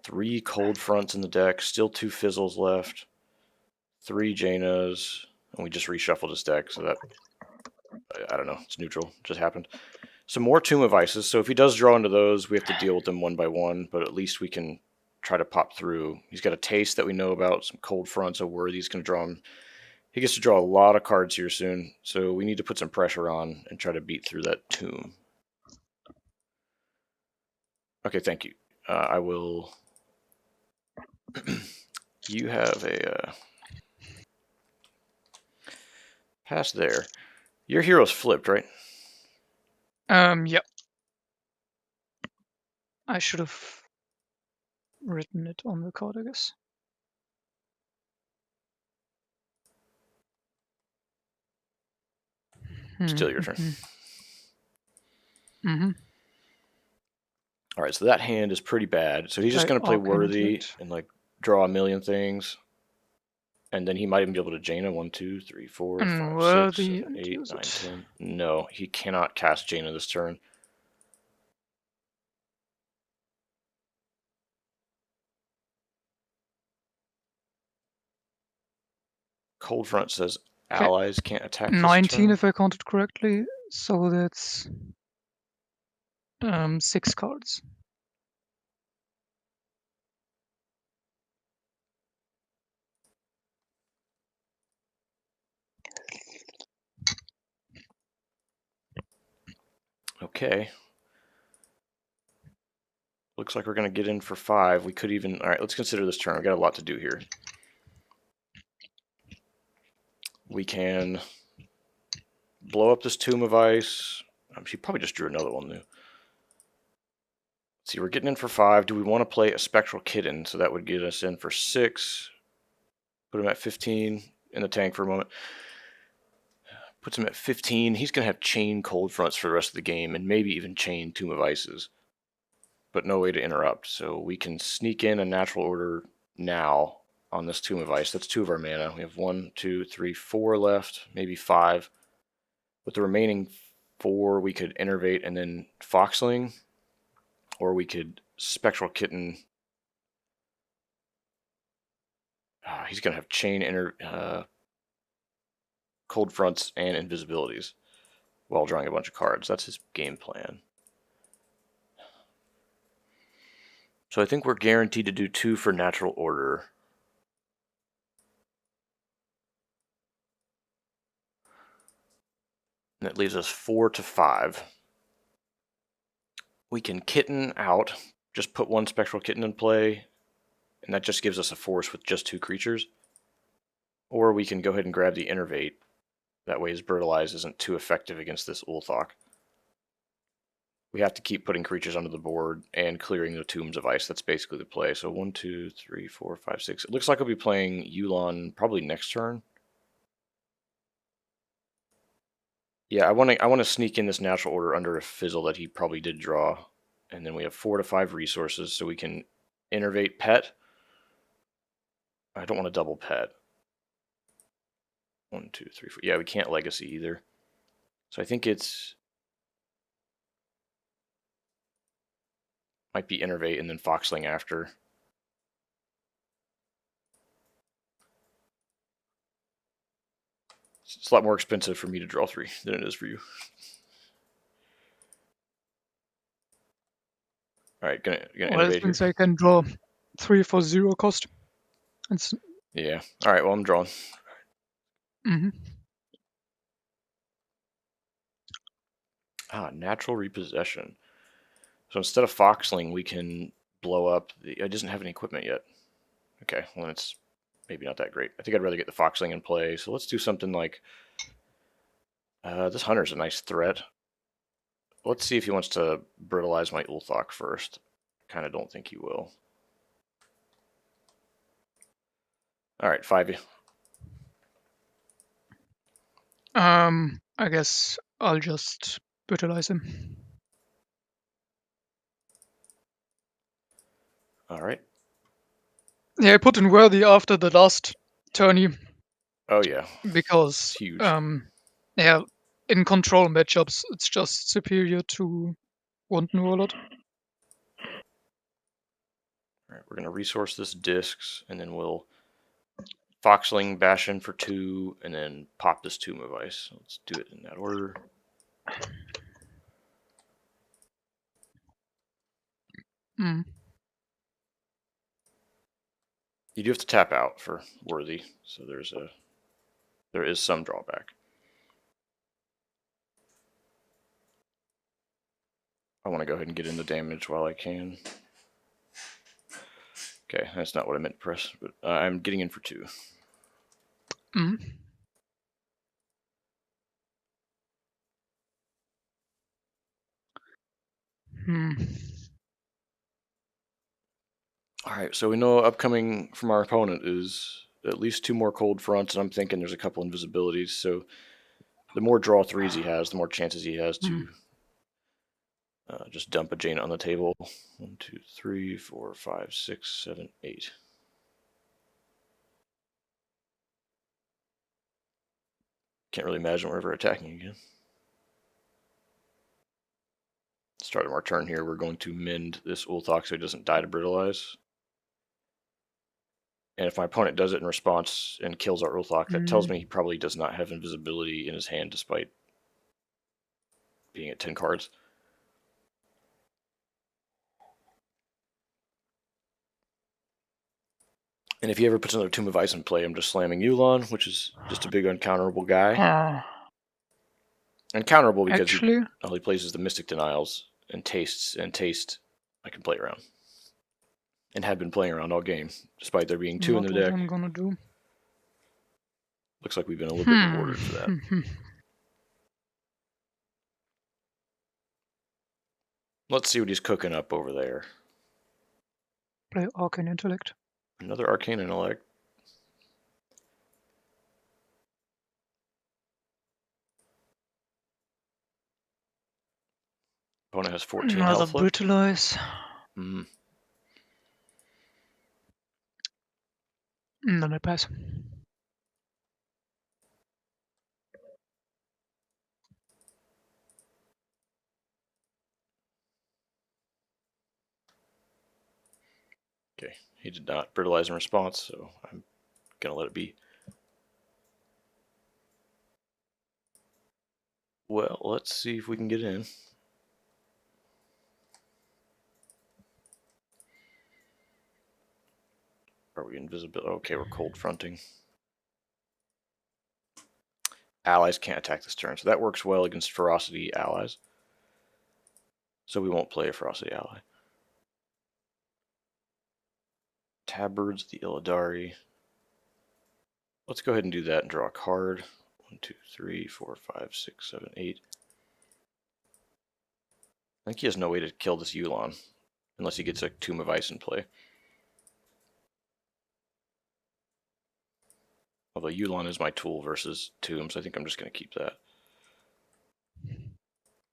3 Cold Fronts in the deck, still 2 Fizzles left, 3 Jainas, and we just reshuffled his deck, so that, I don't know, it's neutral, it just happened. Some more Tomb of Ices, so if he does draw into those, we have to deal with them one by one, but at least we can try to pop through. He's got a Taste that we know about, some Cold Fronts, a Worthy's going to draw him. He gets to draw a lot of cards here soon, so we need to put some pressure on and try to beat through that Tomb. Okay, thank you. I will... You have a... Pass there. Your hero's flipped, right? Yep. I should have written it on the card, I guess. Still your turn. All right, so that hand is pretty bad. So he's just going to play Worthy and like draw a million things. And then he might even be able to Jaina 1, 2, 3, 4, 5, 6, 7, 8, 9, 10. No, he cannot cast Jaina this turn. Cold Front says allies can't attack this 19 turn. if I counted correctly, so that's 6 cards. Okay. Looks like we're going to get in for 5. We could even... Alright, let's consider this turn. We've got a lot to do here. We can blow up this Tomb of Ice. She probably just drew another one, though. Let's see, we're getting in for 5. Do we want to play a Spectral Kitten? So that would get us in for 6. Put him at 15 in the tank for a moment. Puts him at 15. He's going to have chain Cold Fronts for the rest of the game, and maybe even chain Tomb of Ices. But no way to interrupt. So we can sneak in a Natural Order now on this Tomb of Ice. That's 2 of our mana. We have 1, 2, 3, 4 left, maybe 5. With the remaining 4, we could Innervate and then Foxling, or we could Spectral Kitten. He's going to have chain Cold Fronts and Invisibilities while drawing a bunch of cards. That's his game plan. So I think we're guaranteed to do 2 for Natural Order. And that leaves us 4 to 5. We can Kitten out, just put 1 Spectral Kitten in play, and that just gives us a force with just 2 creatures. Or we can go ahead and grab the Innervate. That way his Brutalize isn't too effective against this Ulthok. We have to keep putting creatures onto the board and clearing the Tombs of Ice. That's basically the play. So 1, 2, 3, 4, 5, 6. It looks like I'll be playing Yulon probably next turn. Yeah, I want to sneak in this Natural Order under a Fizzle that he probably did draw. And then we have 4 to 5 resources, so we can Innervate Pet. I don't want to double Pet. 1, 2, 3, 4. Yeah, we can't Legacy either. So I think it's... might be Innervate and then Foxling after. It's a lot more expensive for me to draw 3 than it is for you. Alright, gonna Well, Innervate that means here. I can draw 3 for 0 cost. It's... Yeah. Alright, well, I'm drawing. Natural Repossession. So instead of Foxling, we can blow up the... It doesn't have any equipment yet. Okay, well, it's maybe not that great. I think I'd rather get the Foxling in play. So let's do something like... this Hunter's a nice threat. Let's see if he wants to Brutalize my Ulthok first. Kind of don't think he will. Alright, 5. I guess I'll just brutalize him. Alright. Yeah, I put in Worthy after the last tourney Oh yeah, because it's huge. yeah, in control matchups, it's just superior to Wanton Warlord. Alright, we're going to resource this discs, and then we'll Foxling bash in for 2, and then pop this Tomb of Ice. Let's do it in that order. Mm. You do have to tap out for Worthy, so there is some drawback. I want to go ahead and get in the damage while I can. Okay, that's not what I meant to press, but I'm getting in for 2. Mm. Hmm. Alright, so we know upcoming from our opponent is at least 2 more Cold Fronts, and I'm thinking there's a couple Invisibilities, so the more draw 3s he has, the more chances he has to just dump a Jaina on the table. 1, 2, 3, 4, 5, 6, 7, 8. Can't really imagine we're ever attacking again. Start of our turn here, we're going to mend this Ulthok so he doesn't die to Brutalize. And if my opponent does it in response and kills our Ulthok, that tells me he probably does not have invisibility in his hand despite being at 10 cards. And if he ever puts another Tomb of Ice in play, I'm just slamming Yulon, which is just a big uncounterable guy. And counterable because Actually, all he plays is the Mystic Denials and Tastes, and Taste I can play around. And have been playing around all game, despite there being 2 in the not what deck. I'm gonna do. Looks like we've been a little bit rewarded for that. Let's see what he's cooking up over there. Play Arcane Intellect. Another Arcane Intellect. Opponent has 14 Another health left. Brutalize. Mm. And then I pass. Okay, he did not brutalize in response, so I'm gonna let it be. Well, let's see if we can get in. Are we invisible? Okay, we're cold fronting. Allies can't attack this turn, so that works well against Ferocity allies. So we won't play a Ferocity ally. Tabards, the Illidari. Let's go ahead and do that and draw a card. 1, 2, 3, 4, 5, 6, 7, 8. I think he has no way to kill this Yulon, unless he gets a Tomb of Ice in play. Although Yulon is my tool versus Tombs, I think I'm just going to keep that.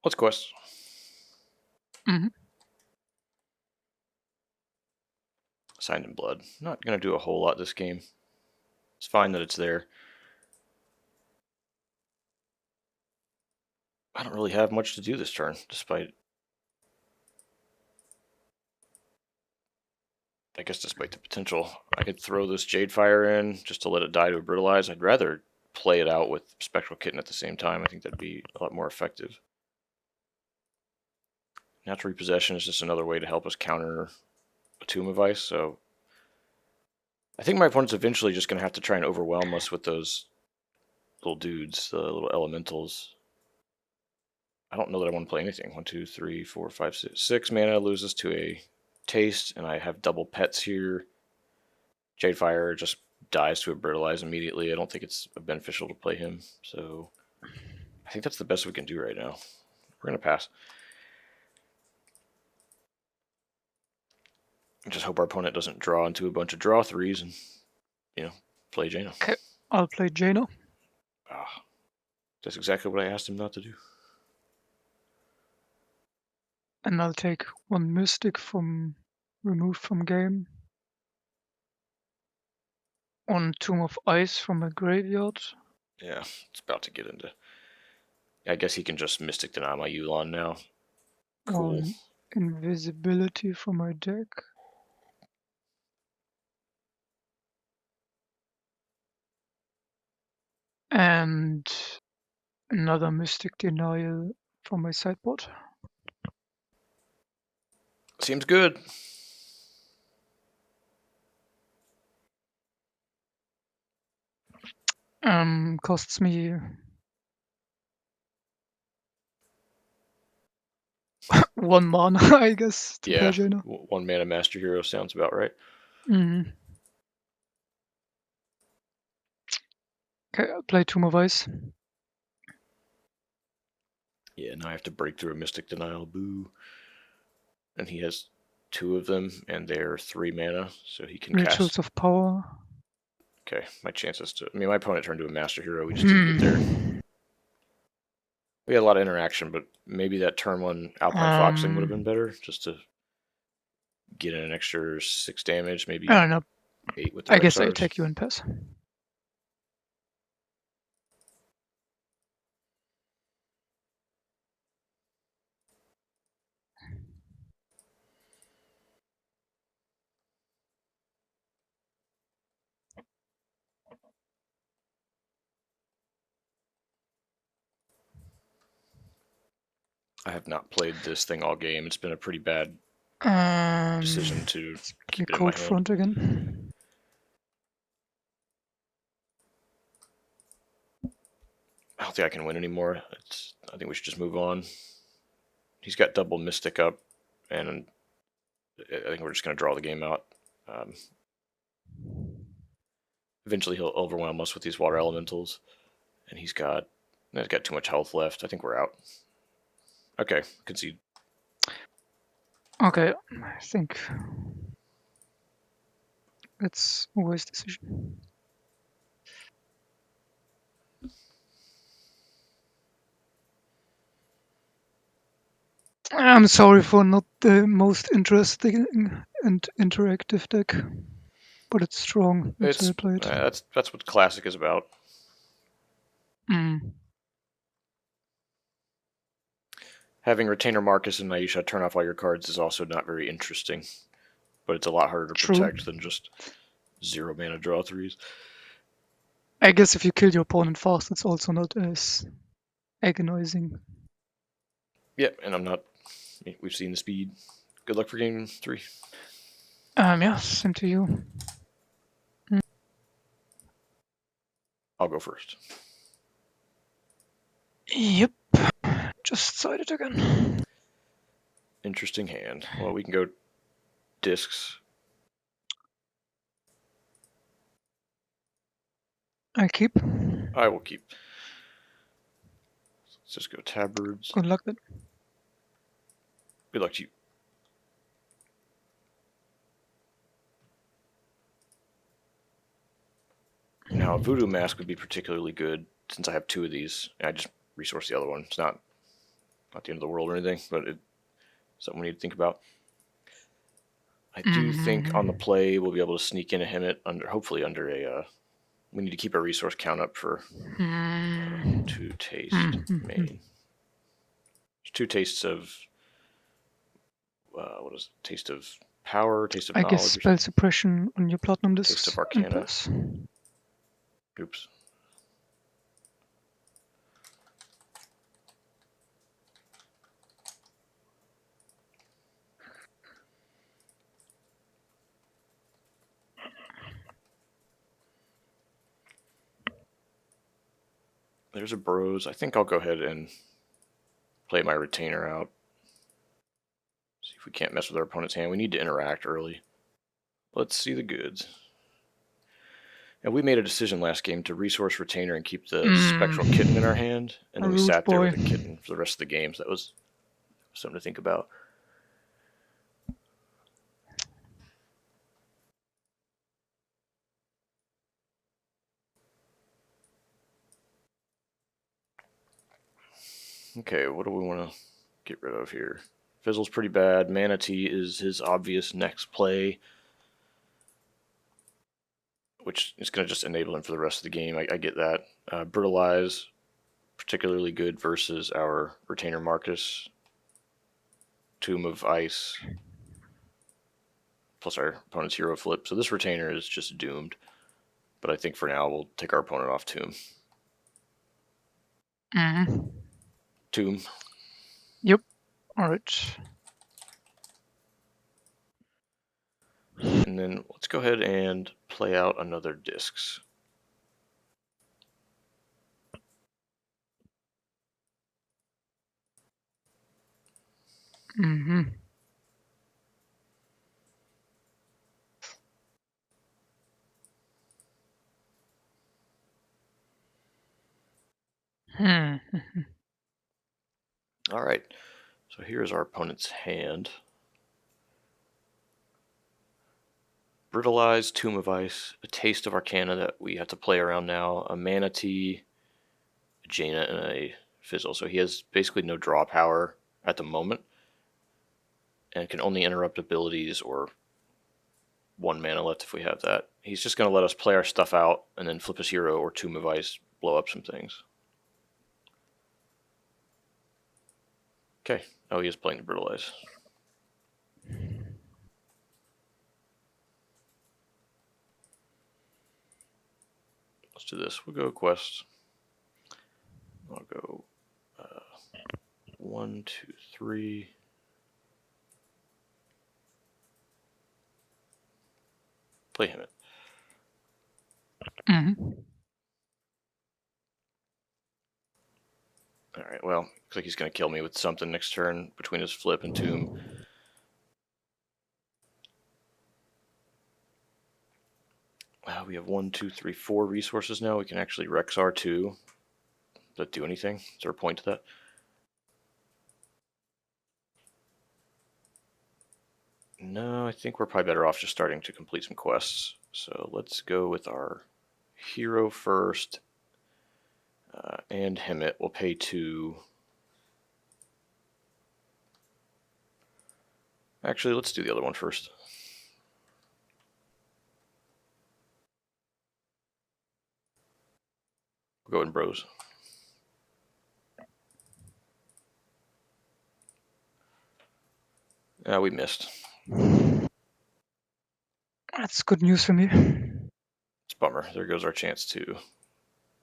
Let's quest. Signed in Blood. Not going to do a whole lot this game. It's fine that it's there. I don't really have much to do this turn, despite... I guess despite the potential. I could throw this Jadefire in just to let it die to a Brutalize. I'd rather play it out with Spectral Kitten at the same time. I think that'd be a lot more effective. Natural Repossession is just another way to help us counter a Tomb of Ice, so... I think my opponent's eventually just going to have to try and overwhelm us with those little dudes, the little elementals. I don't know that I want to play anything. 1, 2, 3, 4, 5, 6. 6 mana loses to a Taste, and I have double pets here. Jadefire just dies to a Brutalize immediately. I don't think it's beneficial to play him, so I think that's the best we can do right now. We're going to pass. Just hope our opponent doesn't draw into a bunch of draw threes and, play Jaina. Okay, I'll play Jaina. That's exactly what I asked him not to do. And I'll take 1 Mystic removed from game. 1 Tomb of Ice from my graveyard. Yeah, it's about to get into... I guess he can just Mystic Deny my Yulon now. Cool. 1 Invisibility from my deck. And another Mystic Denial from my sideboard. Seems good. Costs me 1 mana, I guess, to play Jaina. 1 mana Master Hero sounds about right. Okay, I'll play Tomb of Ice. Yeah, now I have to break through a Mystic Denial. Boo. And he has 2 of them, and they're 3 mana, so he can Rituals cast... of Power. Okay, my chances to... I mean, my opponent turned to a Master Hero. We just didn't get there. We had a lot of interaction, but maybe that turn 1 Alpine Foxing would have been better, just to get in an extra 6 damage, maybe I don't know. 8 with the I guess I Rexars. take you and pass. I have not played this thing all game. It's been a pretty bad decision to keep it in my hand. Front again. I don't think I can win anymore. It's I think we should just move on. He's got double Mystic up, and I think we're just going to draw the game out. Eventually he'll overwhelm us with these water elementals, and he's got too much health left. I think we're out. Okay, concede. Okay, I think it's a wise decision. I'm sorry for not the most interesting and interactive deck, but it's strong. That's why I play it. That's what Classic is about. Having Retainer Marcus and Naisha turn off all your cards is also not very interesting, but it's a lot harder to protect than just 0 mana draw 3s. I guess if you kill your opponent fast, it's also not as agonizing. Yeah, and I'm not. We've seen the speed. Good luck for game 3. Yeah, same to you. I'll go first. Yep. Just sided again. Interesting hand. Well, we can go discs. I keep. I will keep. Let's just go tabards. Good luck then. Good luck to you. Now, Voodoo Mask would be particularly good since I have 2 of these. And I just resource the other one. It's not the end of the world or anything, but it's something we need to think about. I do think on the play we'll be able to sneak in a Hemet hopefully under a. We need to keep our resource count up for 2 taste main. There's 2 tastes of what is it? Taste of power, taste of knowledge. I guess spell suppression on your platinum discs. Taste of Arcana. Oops. There's a Bros. I think I'll go ahead and play my Retainer out. See if we can't mess with our opponent's hand. We need to interact early. Let's see the goods. And we made a decision last game to resource Retainer and keep the Spectral Kitten in our hand, and then we sat there with the Kitten for the rest of the game, so that was something to think about. Okay, what do we want to get rid of here? Fizzle's pretty bad. Manatee is his obvious next play, which is going to just enable him for the rest of the game. I get that. Brutalize, particularly good versus our Retainer Marcus. Tomb of Ice, plus our opponent's Hero Flip. So this Retainer is just doomed. But I think for now we'll take our opponent off Tomb. Tomb. Yep. Alright. And then let's go ahead and play out another discs. All right. So here's our opponent's hand. Brutalize, Tomb of Ice, a Taste of Arcana that we have to play around now, a Manatee, a Jaina, and a Fizzle. So he has basically no draw power at the moment, and can only interrupt abilities or 1 mana left if we have that. He's just going to let us play our stuff out and then flip his hero or Tomb of Ice, blow up some things. Okay. Oh, he is playing the Brutalize. Let's do this. We'll go Quest. I'll go 1, 2, 3. Play him. All right. well, looks like he's going to kill me with something next turn between his flip and tomb. We have 1, 2, 3, 4 resources now. We can actually Rex R2. Does that do anything? Is there a point to that? No, I think we're probably better off just starting to complete some quests. So let's go with our hero first. And Hemet. We'll pay 2. Actually, let's do the other one first. We'll go in bros. We missed. That's good news for me. It's a bummer. There goes our chance to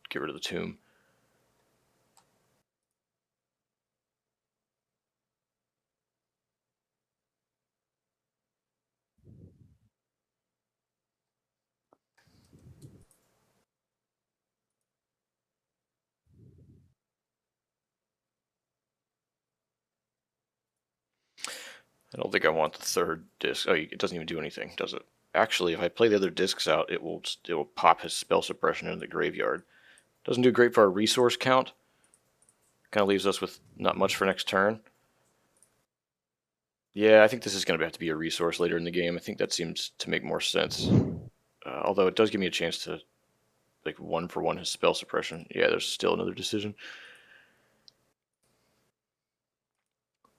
get rid of the tomb. I don't think I want the third disc. Oh, it doesn't even do anything, does it? Actually, if I play the other discs out, it will pop his spell suppression into the graveyard. Doesn't do great for our resource count. Kind of leaves us with not much for next turn. Yeah, I think this is going to have to be a resource later in the game. I think that seems to make more sense. Although it does give me a chance to, like, 1-for-1 his spell suppression. Yeah, there's still another decision.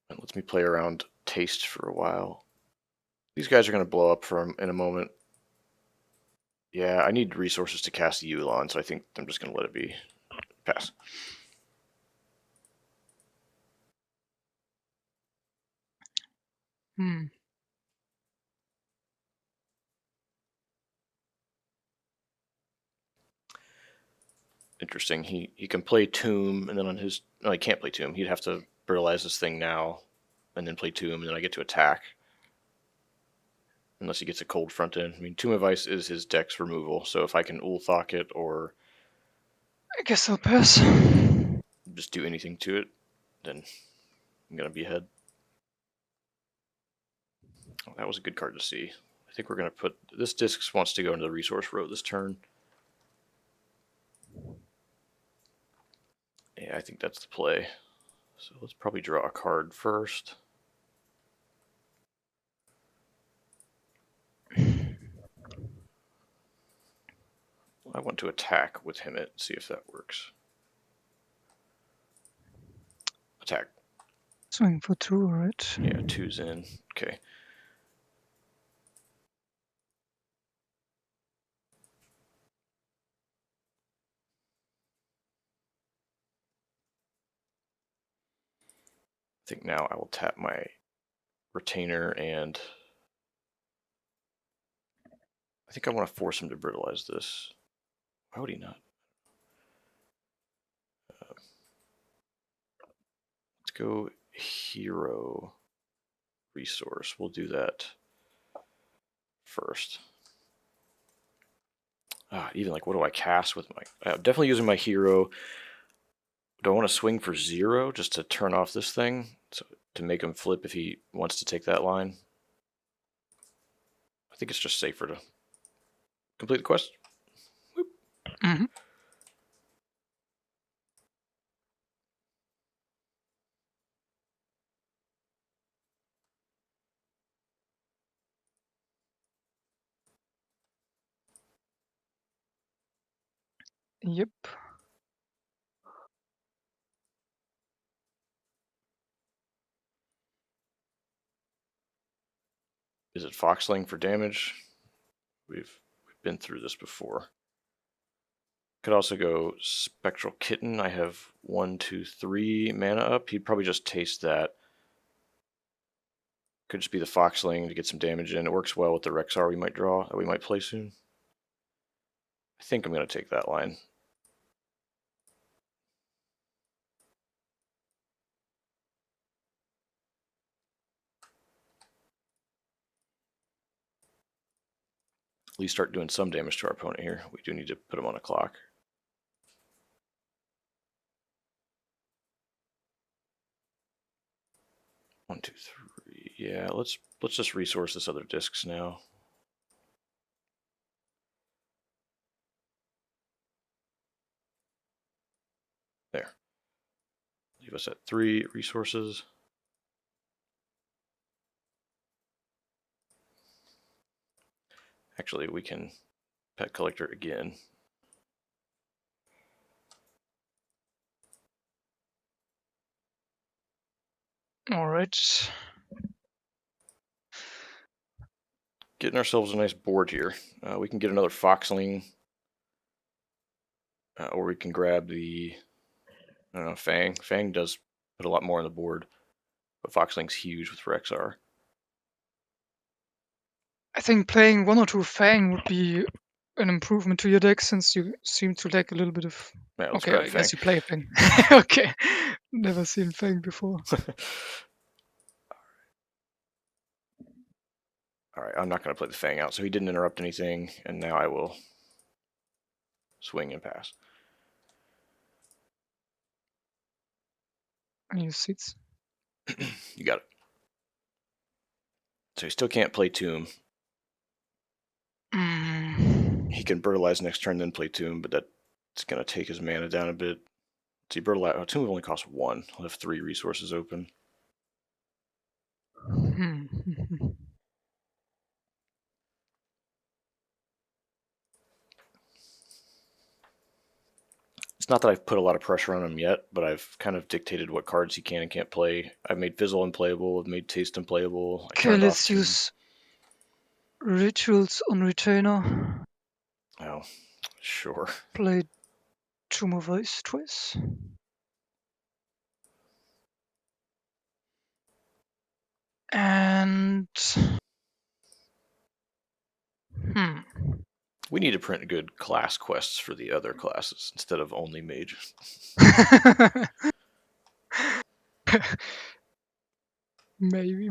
It lets me play around taste for a while. These guys are going to blow up in a moment. Yeah, I need resources to cast the Yulon, so I think I'm just going to let it be. Pass. Interesting. He can play Tomb, and then on his... No, he can't play Tomb. He'd have to brutalize this thing now, and then play Tomb, and then I get to attack. Unless he gets a cold front end. I mean, Tomb of Ice is his dex removal, so if I can Ulthok it or I guess I'll pass. just do anything to it, then I'm going to be ahead. Oh, that was a good card to see. I think we're going to put... This disc wants to go into the resource row this turn. Yeah, I think that's the play. So let's probably draw a card first. I want to attack with Hemet, see if that works. Attack. Swing for 2, right? Yeah, 2's in. Okay. I think now I will tap my retainer, and I think I want to force him to brutalize this. Why would he not? Let's go hero resource. We'll do that first. Even like, what do I cast with my... definitely using my hero. Do I want to swing for 0 just to turn off this thing? So to make him flip if he wants to take that line? I think it's just safer to complete the quest. Whoop. Mm-hmm. Yep. Is it Foxling for damage? We've been through this before. Could also go Spectral Kitten. I have 1, 2, 3 mana up. He'd probably just taste that. Could just be the Foxling to get some damage in. It works well with the Rexar we might draw, that we might play soon. I think I'm going to take that line. At least start doing some damage to our opponent here. We do need to put him on a clock. 1, 2, 3. Yeah, let's just resource this other discs now. There. Leave us at 3 resources. Actually, we can pet collector again. All right. Getting ourselves a nice board here. We can get another Foxling, or we can grab the, I don't know, Fang. Fang does put a lot more on the board, but Foxling's huge with Rexar. I think playing 1 or 2 Fang would be an improvement to your deck since you seem to lack a little bit of. Yeah, let's Okay, grab I Fang. guess you play Fang. Okay, never seen Fang before. Alright, I'm not going to play the Fang out, so he didn't interrupt anything, and now I will swing and pass. And use seats. You got it. So he still can't play Tomb. He can Brutalize next turn, then play Tomb, but that's going to take his mana down a bit. See, Brutalize, Tomb only costs 1. He'll have 3 resources open. It's not that I've put a lot of pressure on him yet, but I've kind of dictated what cards he can and can't play. I've made Fizzle unplayable, I've made Taste unplayable. Okay, let's use Rituals on Retainer. Oh, sure. Play Tomb of Ice twice. And We need to print good class quests for the other classes instead of only Mage. Maybe.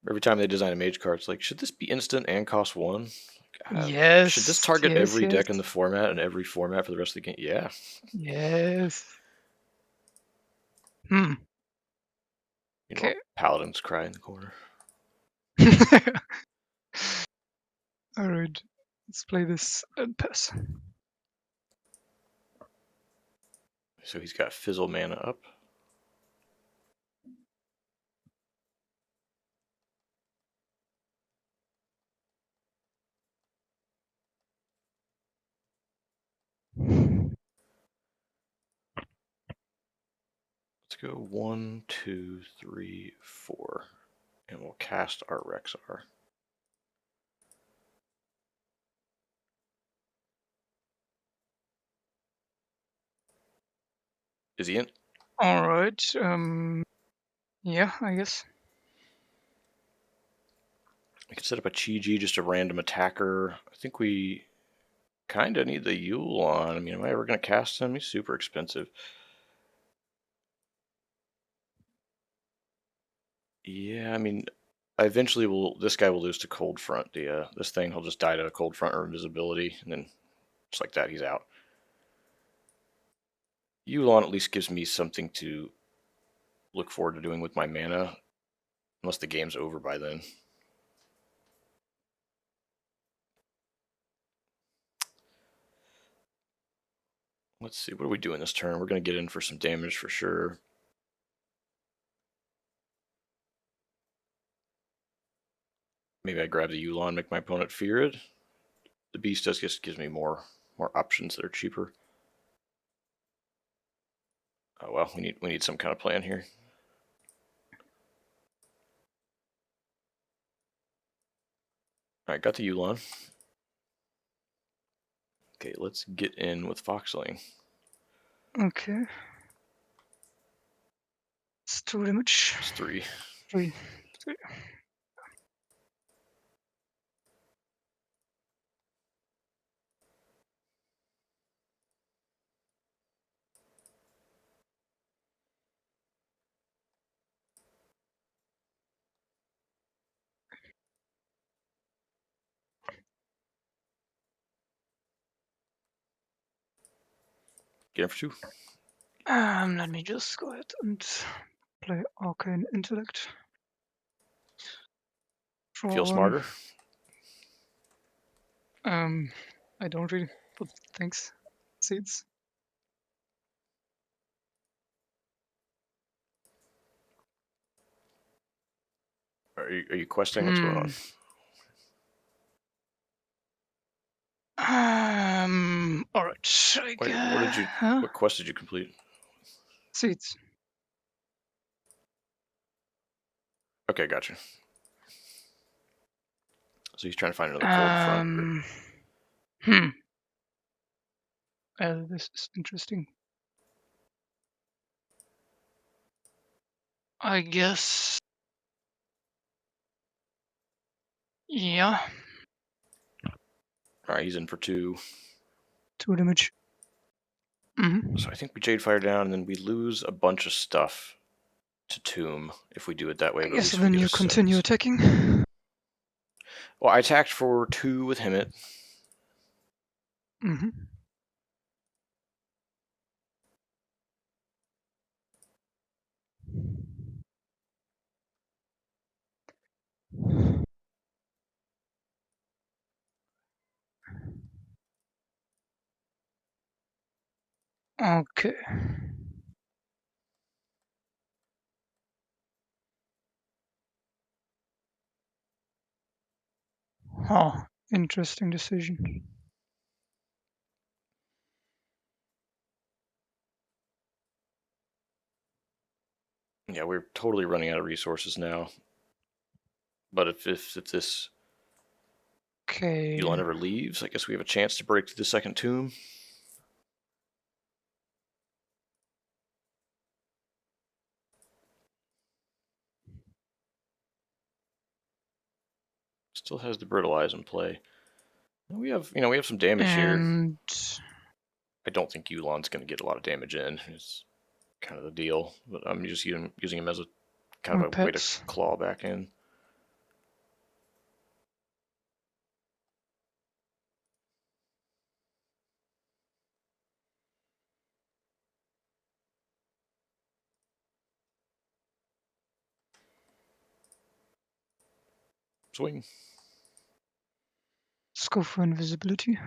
Every time they design a Mage card, it's like, should this be instant and cost 1? Yes. Should this target every yes. deck in the format and every format for the rest of the game? Yeah. Yes. Okay. Paladins cry in the corner. Alright, let's play this and pass. So he's got Fizzle mana up. Let's go 1, 2, 3, 4. And we'll cast our Rexar. Is he in? Alright, yeah, I guess. We can set up a Chi-Ji, just a random attacker. I think we kind of need the Yulon. I mean, am I ever going to cast him? He's super expensive. Yeah, I mean, eventually this guy will lose to Cold Front. This thing, he'll just die to a Cold Front or Invisibility, and then just like that, he's out. Yulon at least gives me something to look forward to doing with my mana, unless the game's over by then. Let's see, what are we doing this turn? We're going to get in for some damage for sure. Maybe I grab the Yulon, make my opponent fear it. The Beast just gives me more options that are cheaper. Oh well, we need some kind of plan here. Alright, got the Yulon. Okay, let's get in with Foxling. Okay. It's 2 damage. It's 3. 3. Get in for 2. Let me just go ahead and play Arcane Intellect. Feel smarter? I don't really, but thanks. Seeds. Are you questing? What's going on? Alright. Wait, what did you? Huh? What quest did you complete? Seeds. Okay, gotcha. So he's trying to find another cold front. This is interesting. I guess. Yeah. All right, he's in for 2. 2 damage. So I think we Jade Fire down, and then we lose a bunch of stuff to Tomb if we do it that way. I But at guess least we then get you a continue sense. attacking. Well, I attacked for 2 with Himmet. Okay. Oh, interesting decision. Yeah, we're totally running out of resources now. But if this Yulon ever leaves, I guess we have a chance to break through the second Tomb. Still has the Brutalize in play. We have some damage here. I don't think Yulon's going to get a lot of damage in. It's kind of the deal. But I'm just using him as a kind of a way to claw back in. Swing. Let's go for invisibility.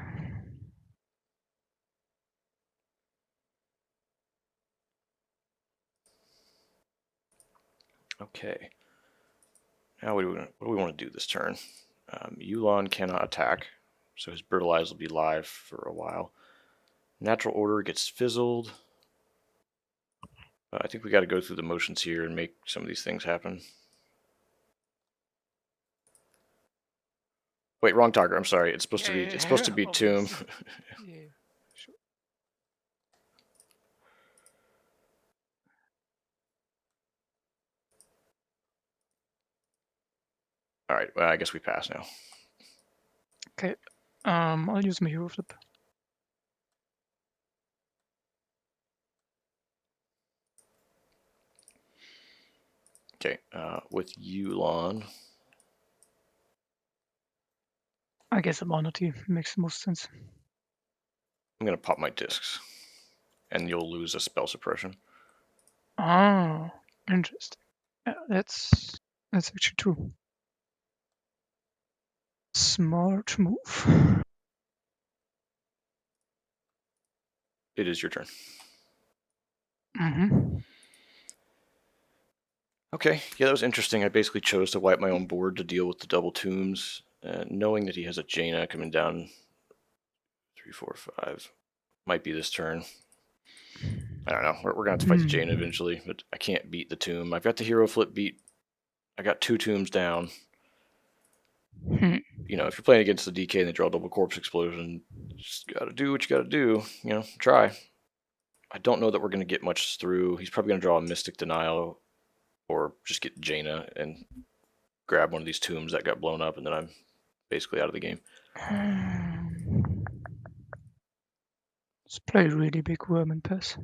Okay. Now what do we want to do this turn? Yulon cannot attack, so his Brutalize will be live for a while. Natural Order gets fizzled. I think we got to go through the motions here and make some of these things happen. Wait, wrong target. I'm sorry. It's supposed to be Tomb. Yeah, sure. All right. Well, I guess we pass now. Okay. I'll use my hero flip. Okay. With Yulon. I guess a Monarchy makes the most sense. I'm gonna pop my discs, and you'll lose a spell suppression. Ah, interesting. Yeah, that's actually true. Smart move. It is your turn. Okay, yeah, that was interesting. I basically chose to wipe my own board to deal with the double tombs, knowing that he has a Jaina coming down 3, 4, 5. Might be this turn. I don't know. We're going to have to fight the Jaina eventually, but I can't beat the tomb. I've got the hero flip beat. I got 2 tombs down. You know, if you're playing against the DK and they draw double corpse explosion, you just got to do what you got to do. You know, try. I don't know that we're going to get much through. He's probably going to draw a Mystic Denial or just get Jaina and grab one of these tombs that got blown up, and then I'm basically out of the game. Let's play really big worm and pass.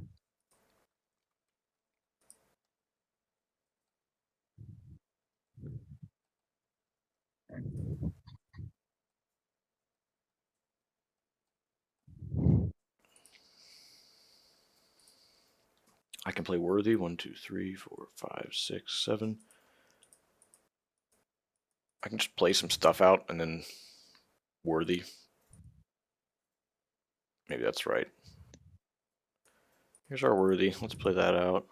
I can play Worthy. 1, 2, 3, 4, 5, 6, 7. I can just play some stuff out and then worthy. Maybe that's right. Here's our worthy. Let's play that out.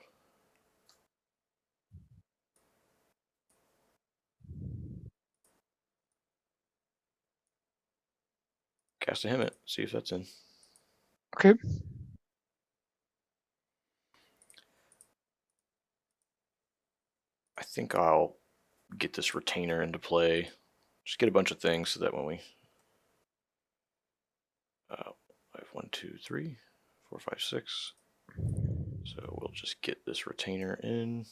Cast a Hemmet. See if that's in. Okay. I think I'll get this retainer into play. Just get a bunch of things so that when we I have 1, 2, 3, 4, 5, 6. So we'll just get this retainer in.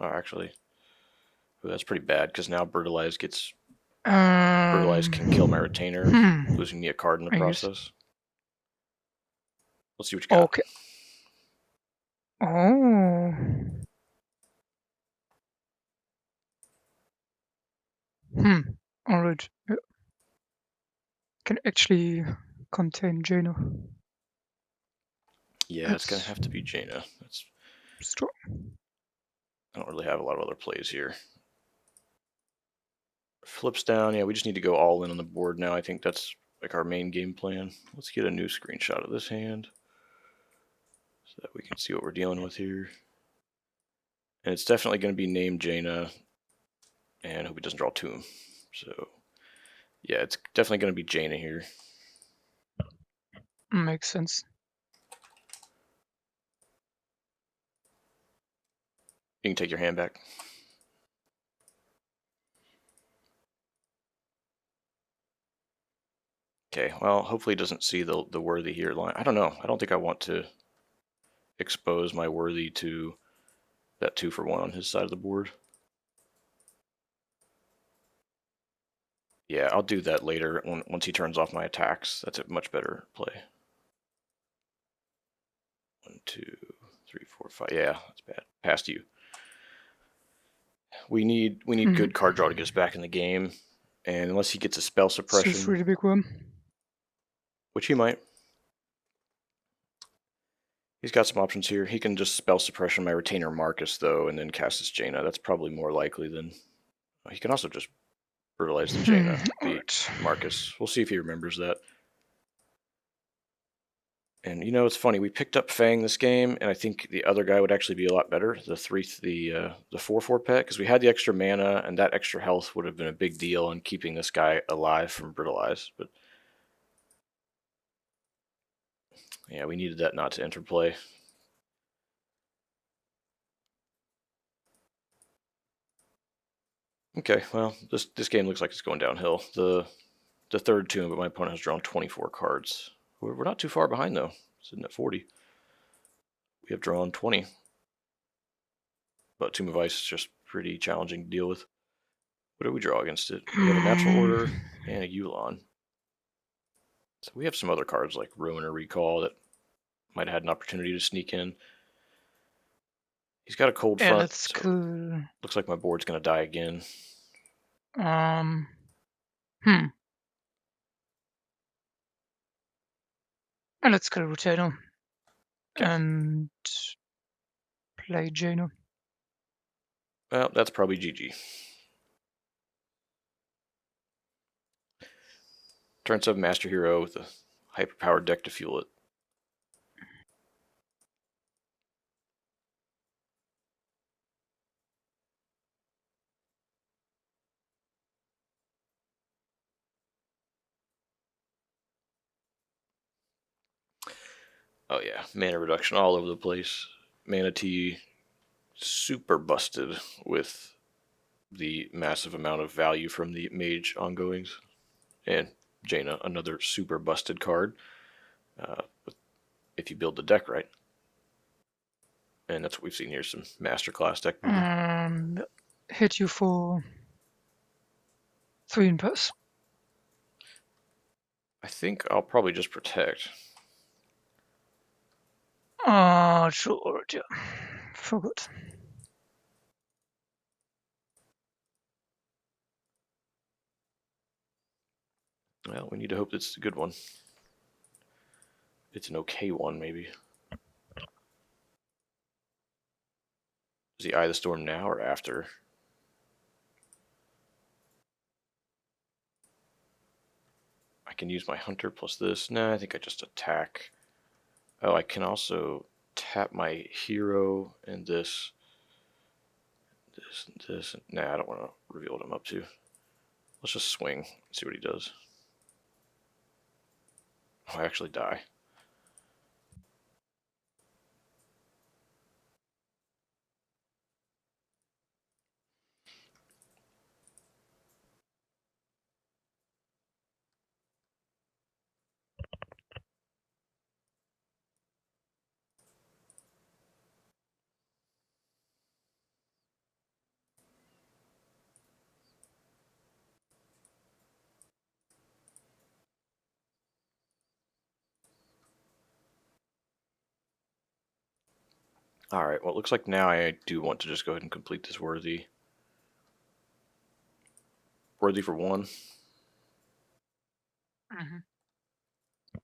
Oh, actually, that's pretty bad because now Brutalize gets Brutalize can kill my retainer, losing me a card in the process. Let's see what you got. Okay. Oh. Alright. Yeah. Can actually contain Jaina. Yeah, it's gonna have to be Jaina. That's strong. I don't really have a lot of other plays here. Flips down. Yeah, we just need to go all in on the board now. I think that's like our main game plan. Let's get a new screenshot of this hand so that we can see what we're dealing with here. And it's definitely going to be named Jaina, and I hope he doesn't draw Tomb. So, yeah, it's definitely going to be Jaina here. Makes sense. You can take your hand back. Okay, well, hopefully he doesn't see the worthy here line. I don't know. I don't think I want to expose my worthy to that 2-for-1 on his side of the board. Yeah, I'll do that later once he turns off my attacks. That's a much better play. 1, 2, 3, 4, 5. Yeah, that's bad. Past you. We need good card draw to get us back in the game, and unless he gets a spell suppression, It's a really big one. which he might. He's got some options here. He can just spell suppression my retainer Marcus though, and then cast his Jaina. That's probably more likely than. He can also just brutalize the Jaina, the Right. Marcus. We'll see if he remembers that. And you know, it's funny. We picked up Fang this game, and I think the other guy would actually be a lot better. The 4/4 pet, because we had the extra mana, and that extra health would have been a big deal in keeping this guy alive from brutalize. But yeah, we needed that not to interplay. Okay, well, this game looks like it's going downhill. The third tomb, but my opponent has drawn 24 cards. We're not too far behind though, sitting at 40. We have drawn 20. But Tomb of Ice is just pretty challenging to deal with. What do we draw against it? We have a Natural Order and a Yulon. So we have some other cards like Ruin or Recall that might have had an opportunity to sneak in. He's got a Cold Front. That's so cool. Looks like my board's going to die again. And let's kill Rotator. Okay. And play Jaina. Well, that's probably GG. Turn 7 Master Hero with a hyper-powered deck to fuel it. Oh yeah, mana reduction all over the place. Mana Tea super busted with the massive amount of value from the Mage ongoings. And Jaina, another super busted card. If you build the deck right. And that's what we've seen here, some masterclass deck building. And hit you for 3 in pass. I think I'll probably just protect. Sure, yeah. Forgot. Well, we need to hope it's a good one. It's an okay one, maybe. Is he Eye the Storm now or after? I can use my Hunter plus this. No, I think I just attack. Oh, I can also tap my hero and this. This and this. Nah, I don't want to reveal what I'm up to. Let's just swing, see what he does. Oh, I actually die. Alright, well, it looks like now I do want to just go ahead and complete this worthy. Worthy for 1. Mm-hmm. I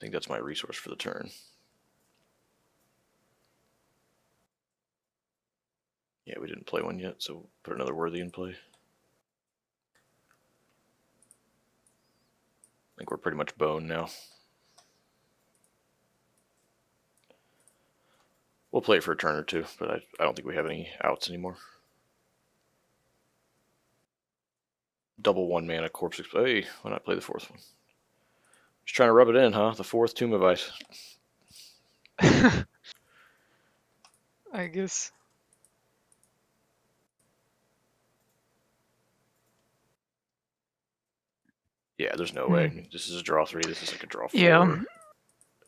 think that's my resource for the turn. Yeah, we didn't play one yet, so put another worthy in play. I think we're pretty much bone now. We'll play it for a turn or two, but I don't think we have any outs anymore. Double 1 mana corpse. Hey, why not play the 4th one? Just trying to rub it in, huh? The 4th Tomb of Ice. I guess. Yeah, there's no way. I mean, this is a draw 3. This is like a draw 4. Yeah.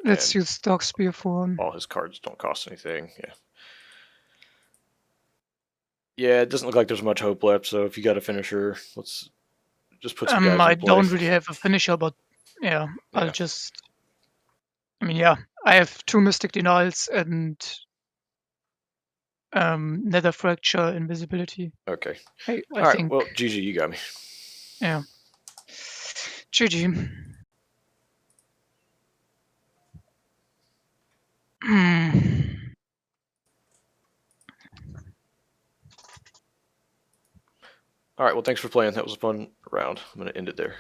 Let's And use Dog Spear for 1. all his cards don't cost anything. Yeah. Yeah, it doesn't look like there's much hope left. So if you got a finisher, let's just put some guys I in play. don't really have a finisher, but yeah, I'll Yeah. just. I mean, yeah, I have 2 Mystic Denials and Nether Fracture Invisibility. Okay. I All right. think. Well, GG, you got me. Yeah. GG. All right. Well, thanks for playing. That was a fun round. I'm going to end it there.